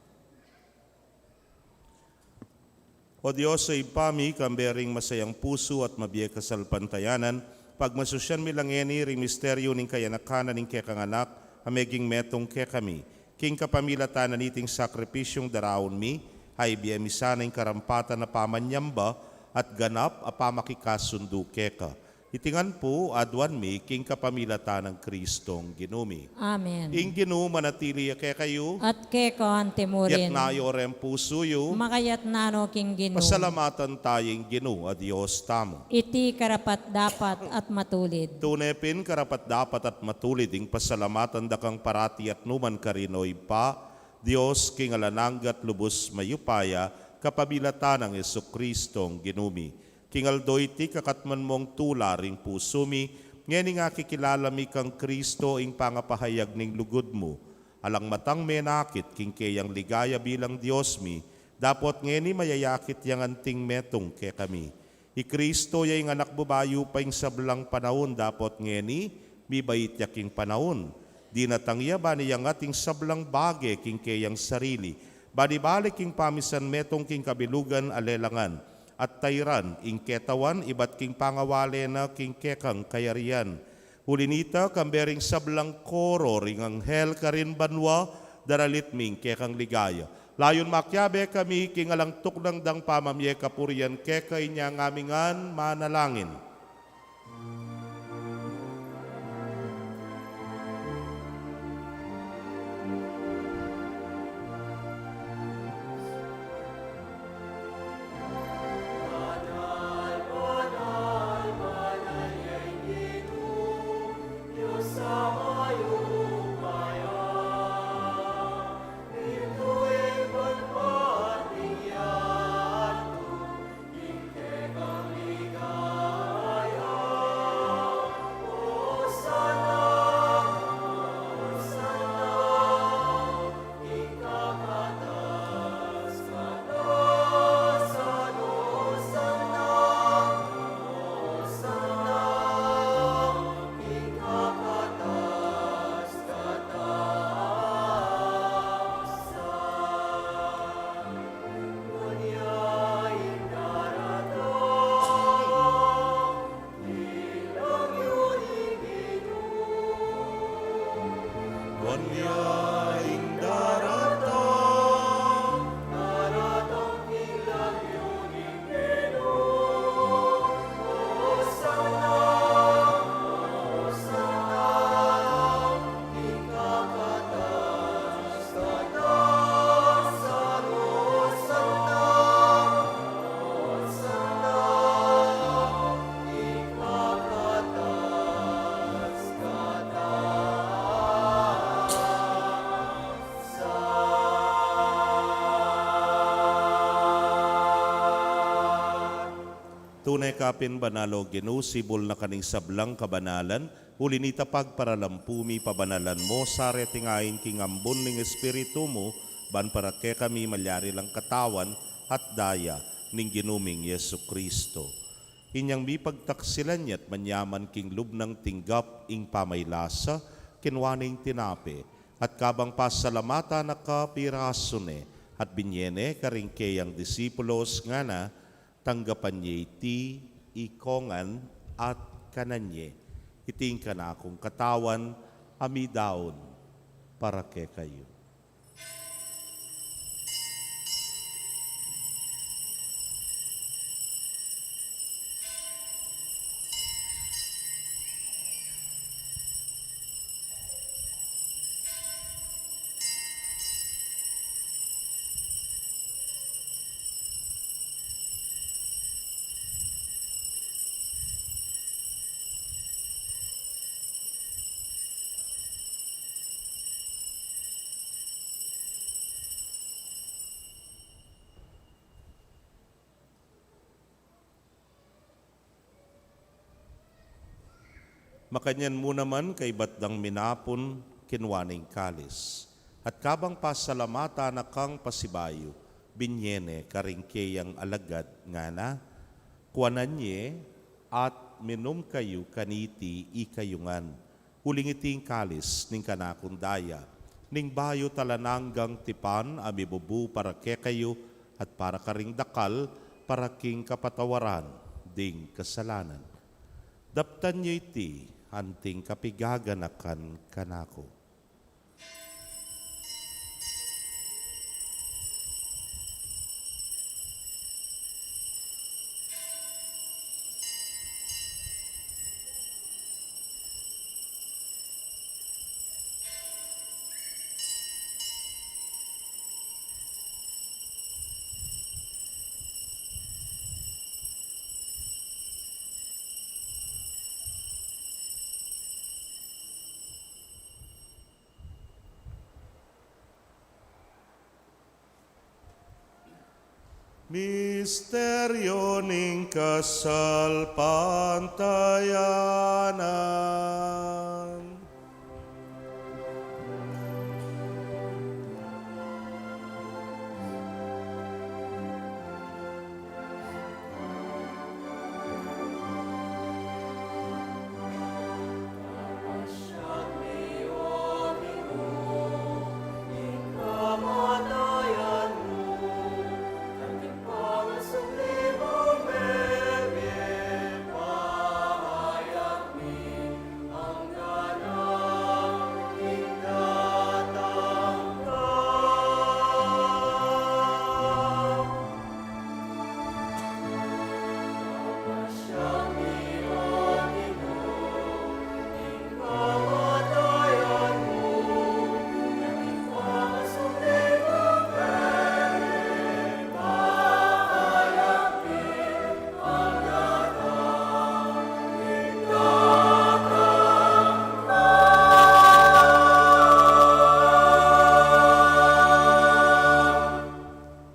O Diyos, sa ipami, kambering masayang puso at mabiyay kasalpantayanan, pagmasusyan milangeni, ring misteryo ning kayanakanan ning kekanganak, ameging metong kekami. King kapamilatan na niting sakripisyong daraon mi, ay biyemisa ng karampatan na pamanyamba at ganap apamakikasundo keka. Itingan po adwan mi, king kapamilatan ng Kristong ginumi. Amen. Ing ginu manatili kay kayo, At kekon yat timurin, nayo rem puso yu, makayat nano king ginu, pasalamatan tayong ginu a Diyos tamo. iti karapat dapat at matulid. Tunepin karapat dapat at matulid ing pasalamatan dakang parati at numan karinoy pa, Diyos king alananggat lubos mayupaya, kapabilatan ng Jesukristong ginumi. Kingaldoy ti kakatman mong tula ring pusumi, ngeni nga kikilala mi kang Kristo ing pangapahayag ning lugod mo. Alang matang menakit king kayang ligaya bilang Diyos mi, dapot ngeni mayayakit yang anting metong ke kami. I Kristo yung anak bubayo pa ing sablang panahon, dapot ngeni, mibait yaking panahon. Di natangya ba niyang ating sablang bage king kayang sarili, balibalik king pamisan metong king kabilugan alelangan, at tayran ing ketawan ibat king pangawale na king kekang kayarian. Hulinita kambering sablang koro ring anghel karin banwa daralit ming kekang ligaya. Layon makyabe kami king alang tuknang dang pamamye kapurian kekay niya ngamingan manalangin. Tunay kapin banalo Ginu, sibol na kaning sablang kabanalan, hulinita pagparalampumi pabanalan mo, sare tingayin kingambon ning espiritu mo, ban para ke kami malyari lang katawan at daya ning ginuming Yesu Kristo. Inyang mi pagtaksilan yat manyaman king lubnang tinggap ing pamaylasa, kinwaning tinape, at kabang pasalamata na kapirasone, at binyene karingkeyang disipulos nga na, tanggapan niya iti, ikongan at kananye. Iting ka na akong katawan, amidaon, para ke kayo. Makanyan mo naman kay batdang minapon kinwaning kalis. At kabang pasalamata na kang pasibayo, binyene karingkeyang alagad nga na, kuananye at minum kayo kaniti ikayungan. Huling iting kalis ning kanakundaya, ning bayo talananggang tipan amibubu para kayo at para karing dakal para king kapatawaran ding kasalanan. Daptan nyo iti anting kapigaganakan kanako. Misteryo ning kasalpantayanan.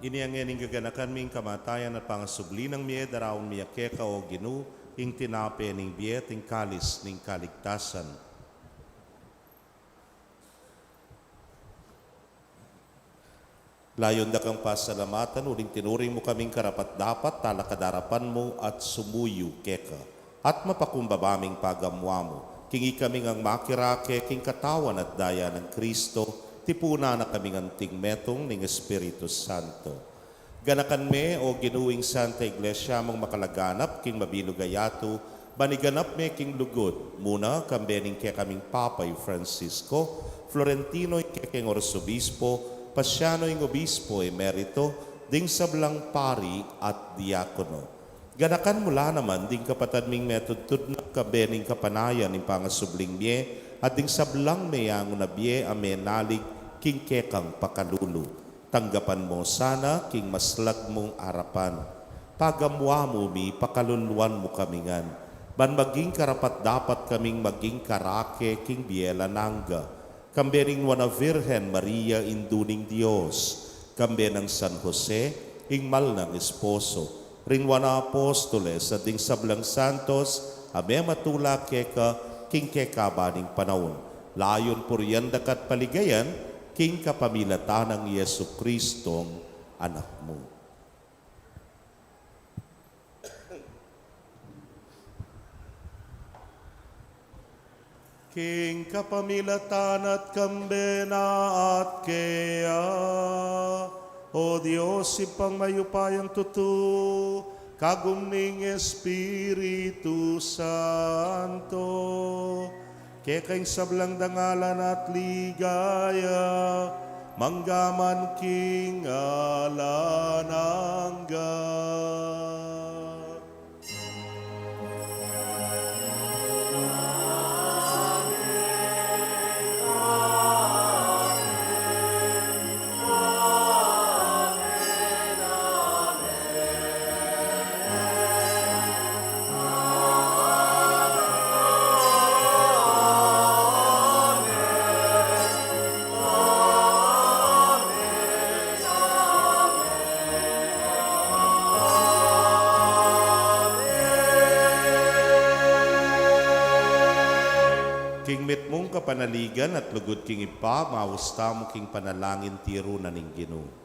Iniangening gaganakan ming kamatayan at pangasubli ng miye darawon miyakeka o ginu, ing tinape ning biye ting kalis ning kaligtasan. Layon da kang pasalamatan, uling tinuring mo kaming karapat-dapat, talakadarapan mo at sumuyo keka. At mapakumbabaming pagamwa mo, kingi kaming ang makirake, king katawan at daya ng Kristo, tipuna na kaming anting metong ning Espiritu Santo. Ganakan me o ginuwing Santa Iglesia mong makalaganap, king mabilugayato, baniganap me king lugod, muna kambening kaya kaming Papay Francisco, Florentino king Orsobispo, Pasyano ing Obispo Emerito, ding sablang pari at diakono. Ganakan mula naman ding kapatad ming metudtud na kabening kapanayan ng pangasubling miye, at ding sablang mayang unabye amenalig king kekang pakalulu. Tanggapan mo sana king maslag mong arapan. Pagamwa mo mi, pakaluluan mo kamingan. Ban maging karapat dapat kaming maging karake king biela nangga. Kambe ring wana Virgen Maria induning Dios. Kambe ng San Jose, ingmal ng esposo. Ring wana apostoles at ding sablang santos, ame matula keka, king keka baning panahon. Layon puryan dakat paligayan, king kapamilatan ng Yesu Kristong anak mo. King kapamilatan at kambena at kaya, o Diyos, ipang mayupayang tutu, kagumning Espiritu Santo, kekaing sablang dangalan at ligaya, manggaman king alanangga. met mong kapanaligan at lugod king ipa, mawasta mo king panalangin tiro na ning Ginoo.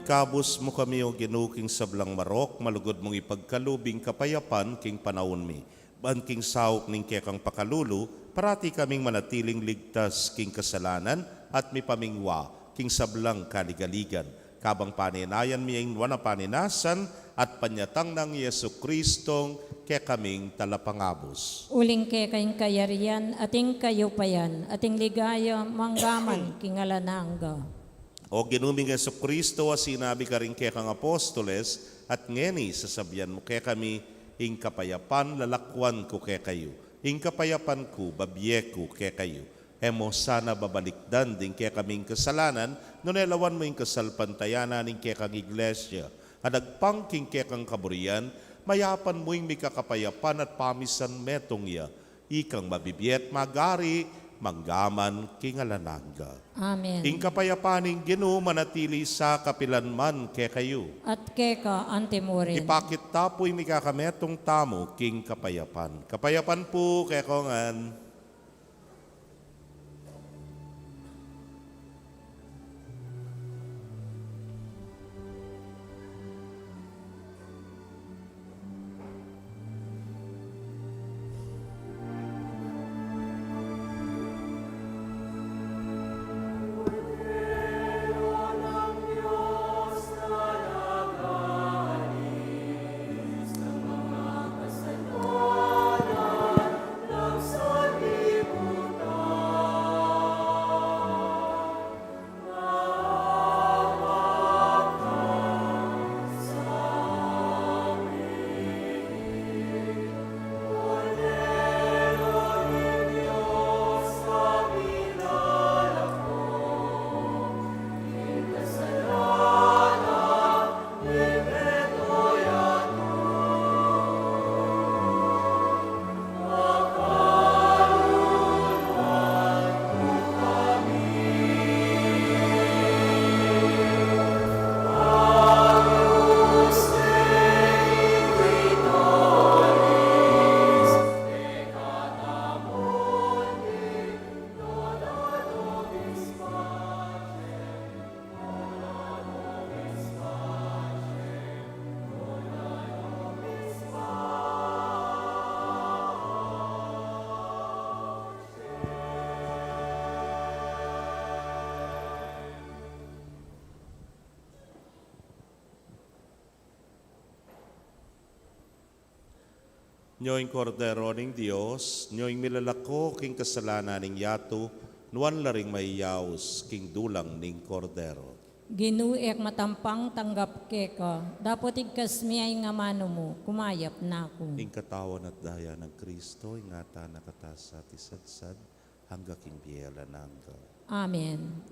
Ikabos mo kami o ginuking sablang marok, malugod mong ipagkalubing kapayapan king panahon mi. Ban king saok ning kekang pakalulu, parati kaming manatiling ligtas king kasalanan at mi pamingwa king sablang kaligaligan. Kabang paninayan mi ang wana paninasan at panyatang ng Yesu Kristong kaya kaming talapangabos. Uling ke kayong kayarian, ating kayupayan, ating ligaya, manggaman, kingalanangga. O ginuming Yesu Kristo, sinabi ka rin kaya kang apostoles, at ngeni sasabihan mo kaya kami, ing kapayapan lalakwan ko kaya kayo, ing kapayapan ko babye ko kaya kayo. Emo sana babalikdan din kaya kaming kasalanan, nunelawan mo ing kasalpantayanan ing kaya kang iglesia, adagpangking kaya kang kaburian, mayapan mo ing may kakapayapan at pamisan metong ya, ikang mabibiyet magari, manggaman kingalanangga. Amen. Ing kapayapaning Ginoo manatili sa kapilanman kay kayo. At keka antimurin. Ipakit tapoy mi kakametong tamo king kapayapan. Kapayapan po kay kongan. Nyoing kordero ning Dios, nyoing milalako king kasalanan ning yato, nuan laring maiyaos king dulang ning kordero. Ginuek matampang tanggap keka, dapat igkas mi ay nga mano mo, kumayap na ako. Ing katawan at daya ng Kristo, ingata nakatasa ti sadsad, hanggang king biyela nangga. Amen.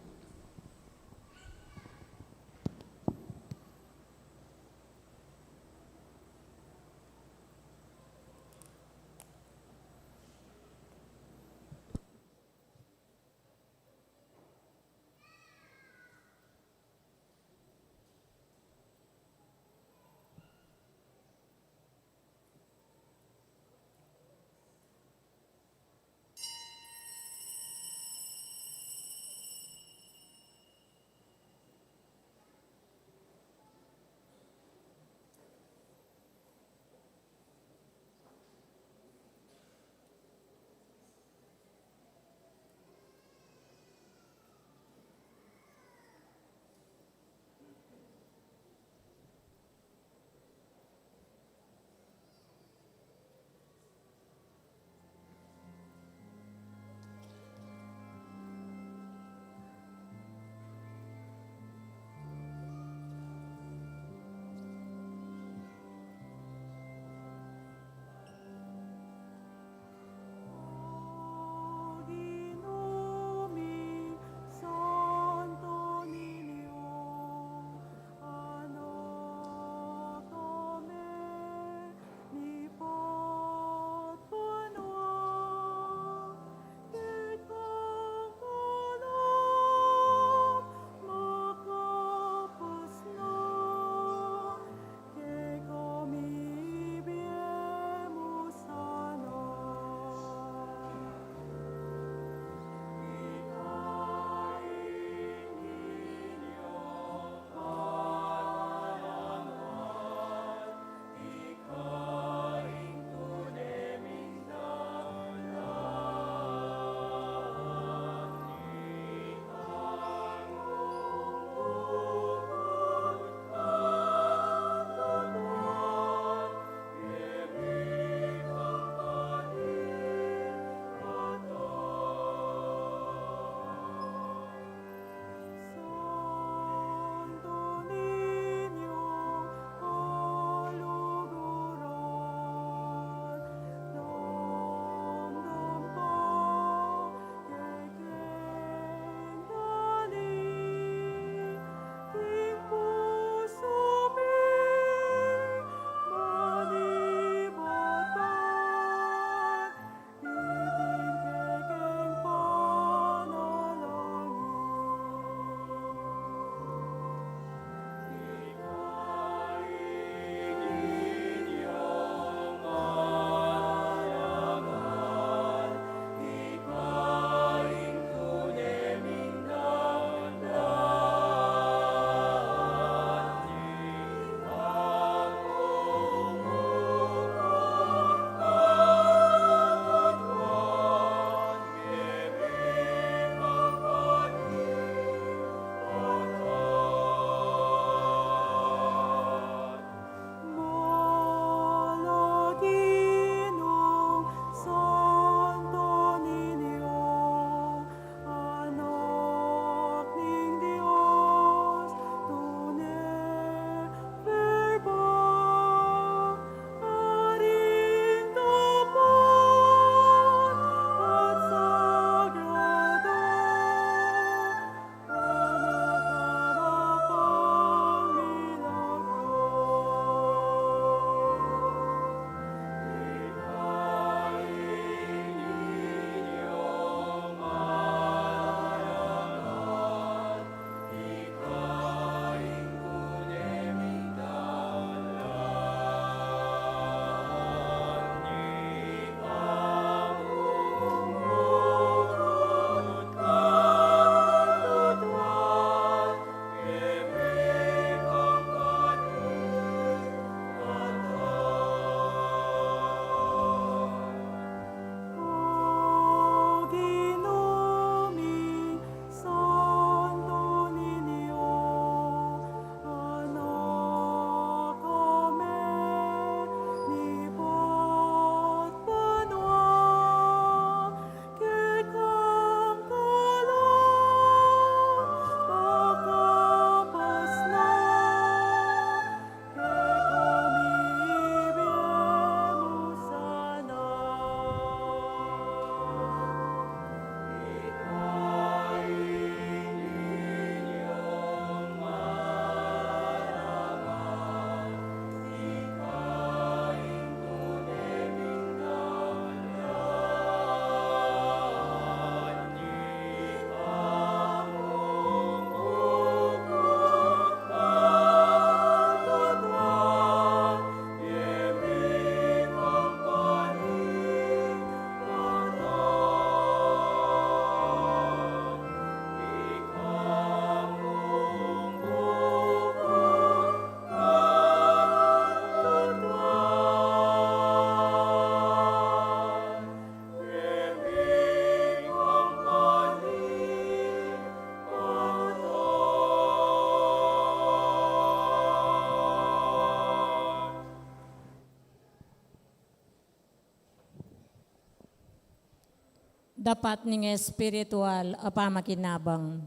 dapat ning espiritual apamakinabang.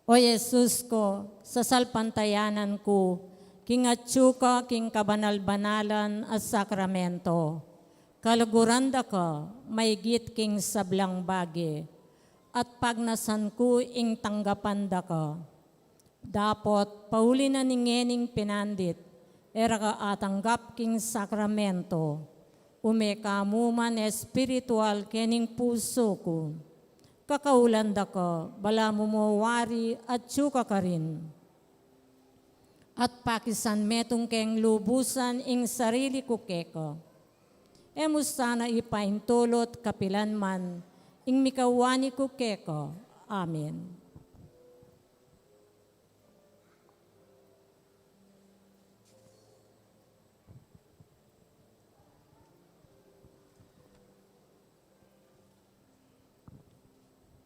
O Jesus ko, sa salpantayanan ko, king atsuka, king kabanal-banalan at sakramento. Kaluguranda ka, maygit king sablang bagi, at pagnasan ko ing tanggapanda ka. Dapot, pauli na ningening pinandit, era ka atanggap king sakramento. Umekamuman espiritual kening puso ko. Kakaulanda ka, bala mo wari at tsuka ka rin. At pakisan metong keng lubusan ing sarili ko keko. Emus sana ipaintulot kapilan man, ing mikawani ko keko. Amen.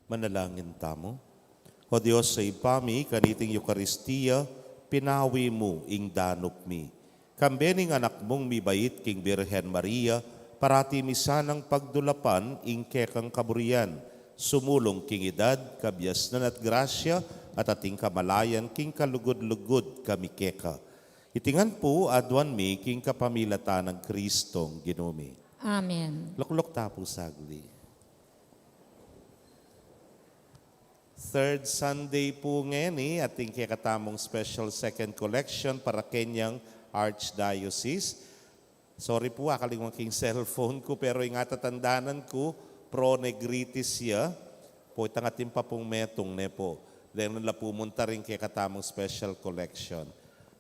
Manalangin tamo. O Diyos sa ipami, kaniting Eukaristiya, pinawi mo ing danop mi. Kambening anak mong mibait king Birhen Maria, parati misanang pagdulapan ing kekang kaburian. Sumulong king edad, kabyasnan at grasya, at ating kamalayan king kalugod-lugod kami keka. Itingan po adwan mi king kapamilatan ng Kristong ginumi. Amen. Luklok tapo sagli. Third Sunday po ngayon ating kakatamong special second collection para Kenyang Archdiocese. Sorry po, akalimang king cellphone ko, pero yung atatandanan ko, pro negritis siya, po itangatin pa pong metong ne po. Then nila pumunta rin kakatamong special collection.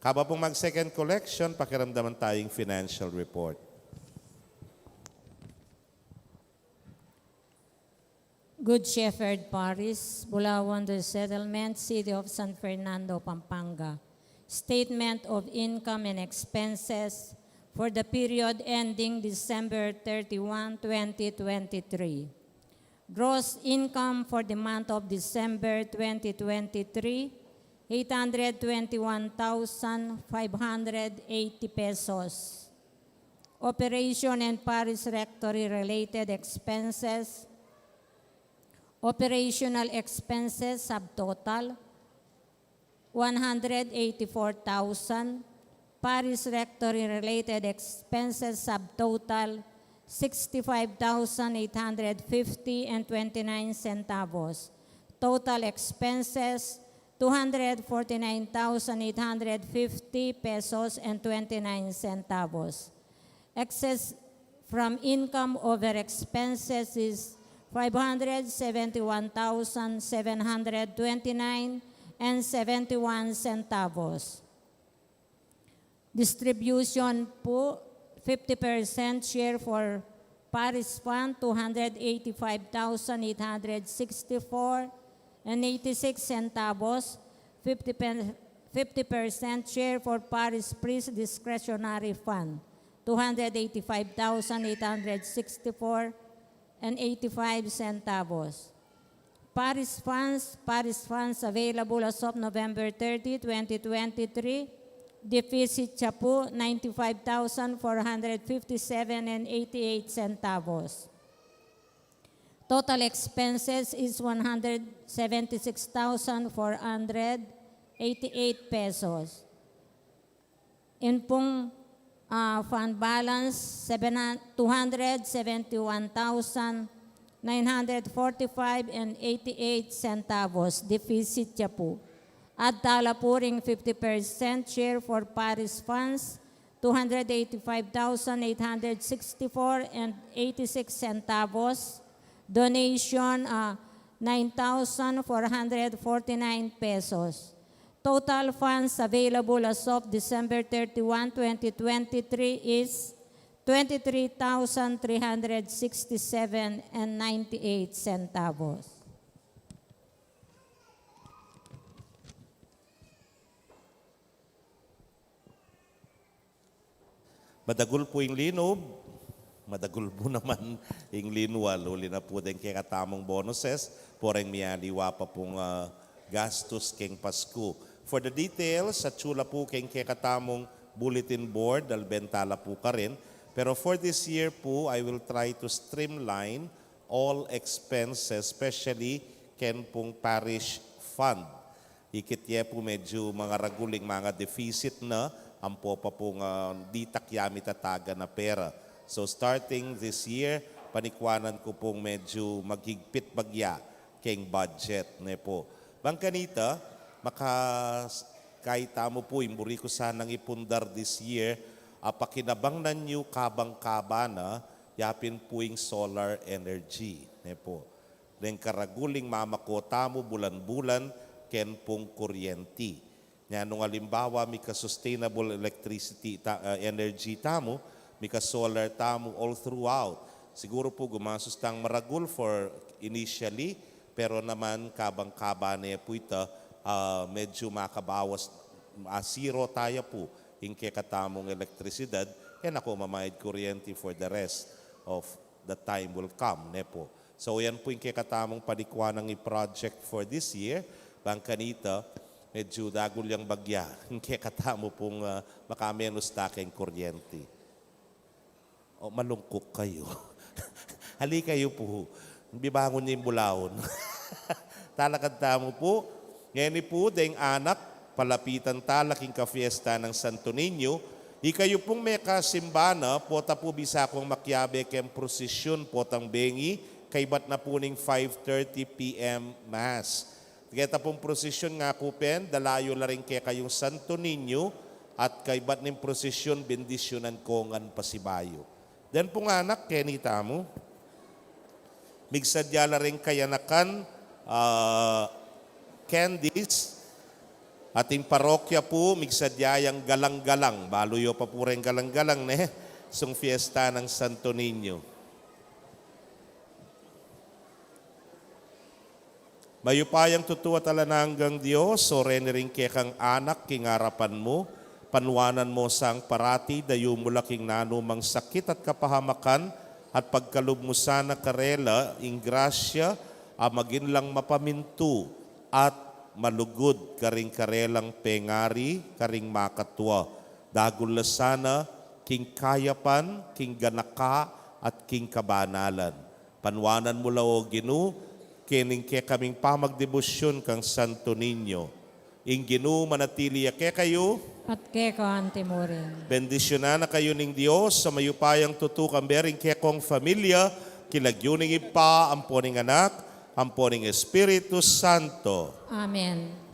Kaba pong mag second collection, pakiramdaman tayong financial report. Good Shepherd Parish, Bulawan del Settlement, City of San Fernando, Pampanga. Statement of income and expenses for the period ending December 31, 2023. Gross income for the month of December 2023, 821,580 pesos. Operation and Parish Rectory related expenses, operational expenses subtotal 184,000. Parish Rectory related expenses subtotal 65,850 and 29 centavos. Total expenses 249,850 pesos and 29 centavos. Excess from income over expenses is 571,729 and 71 centavos. Distribution po, 50% share for Parish Fund, 285,864 and 86 centavos. 50% share for Parish Priest Discretionary Fund, 285,864 and 85 centavos. Parish funds available as of November 30, 2023. Deficit siya po, 95,457 and 88 centavos. Total expenses is 176,488 pesos. In pong fund balance, 271,945 and 88 centavos. Deficit siya po. At tala po ring 50% share for Parish funds, 285,864 and 86 centavos. Donation, 9,449 pesos. Total funds available as of December 31, 2023 is 23,367 and 98 centavos. Madagul po yung linob, madagul po naman yung linwal. Uli na po din kaya katamong bonuses, poreng miyaliwa pa pong gastos keng Pasko. For the details, sa tsula po keng kaya katamong bulletin board, dalbentala po ka rin. Pero for this year po, I will try to streamline all expenses, especially ken pong parish fund. Ikitye po medyo mga raguling mga deficit na ampo pa pong di takyami tataga na pera. So starting this year, panikwanan ko pong medyo maghigpit bagya keng budget. Ne po. Bangkanita, kahit mo po, imburi ko sanang ipundar this year, pakinabang na nyo kabang-kaba yapin po yung solar energy. Ne po. Then karaguling mamako tamo bulan-bulan ken pong kuryente. Nya nung alimbawa mika sustainable electricity energy tamo, mika solar tamo all throughout. Siguro po gumasos tang maragul for initially, pero naman kabang-kaba na po ito, medyo makabawas, zero tayo po yung katamong elektrisidad, yan ako mamayad kuryente for the rest of the time will come. Ne po. So yan po yung katamong panikwanang i-project for this year. Bangkanita, medyo dagol yung bagya. Yung kakatamo pong makamenos takeng kuryente. O malungkok kayo. Hali kayo po. Bibangon niyo yung bulaon. Talakad tamo po. Ngayon po, dahil anak, palapitan talaking ka-fiesta ng Santo Niño. Ikayo pong may kasimbana, pota po bisa akong makyabe kem prosesyon potang bengi, kaibat na po ning 5:30 p.m. Mass. Kita pong prosesyon nga po pen, dalayo la rin kaya kayong Santo Niño at kaibat ning prosesyon, bendisyonan kongan pasibayo. Then pong anak, kenita mo, migsadya la rin kayanakan, candies, ating parokya po, migsadyayang galang-galang, baluyo pa po rin galang-galang sung fiesta ng Santo Niño. Mayupayang tutuwa tala na hanggang Diyos, so rin kekang anak, kingarapan mo, panwanan mo sang parati, dayo mula king nanumang sakit at kapahamakan, at pagkalub mo sana karela, ing grasya, magin lang mapamintu, at malugod karing karelang pengari, karing makatwa. Dagul sana, king kayapan, king ganaka, at king kabanalan. Panwanan mo lao Ginu, kining ke kaming pamagdebosyon kang Santo Niño. Ing Ginu manatili ke kayo, At keko antimurin. bendisyonan na kayo ning Diyos sa mayupayang tutukang bering kekong familia, kilagyuning ipa, amponing anak, amponing Espiritu Santo. Amen.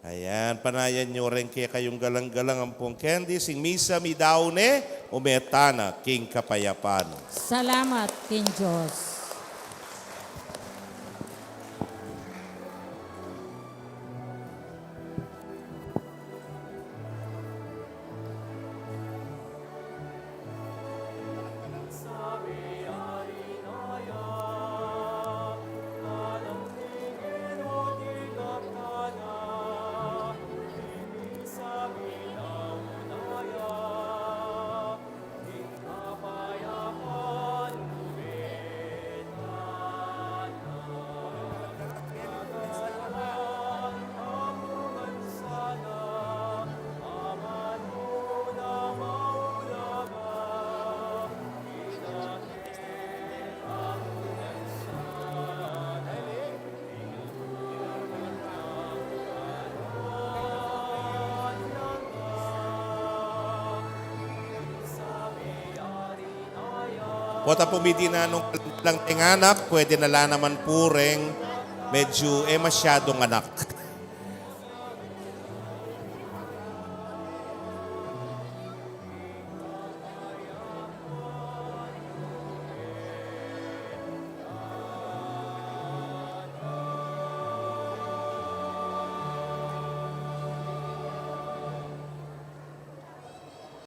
Ayan, panayan nyo rin kaya kayong galang-galang ang pong candy. Sing misa mi daune, umetana, king kapayapan. Salamat, King Diyos. Pota pumiti na nung lang tinganak, pwede na lang naman pureng medyo masyadong anak.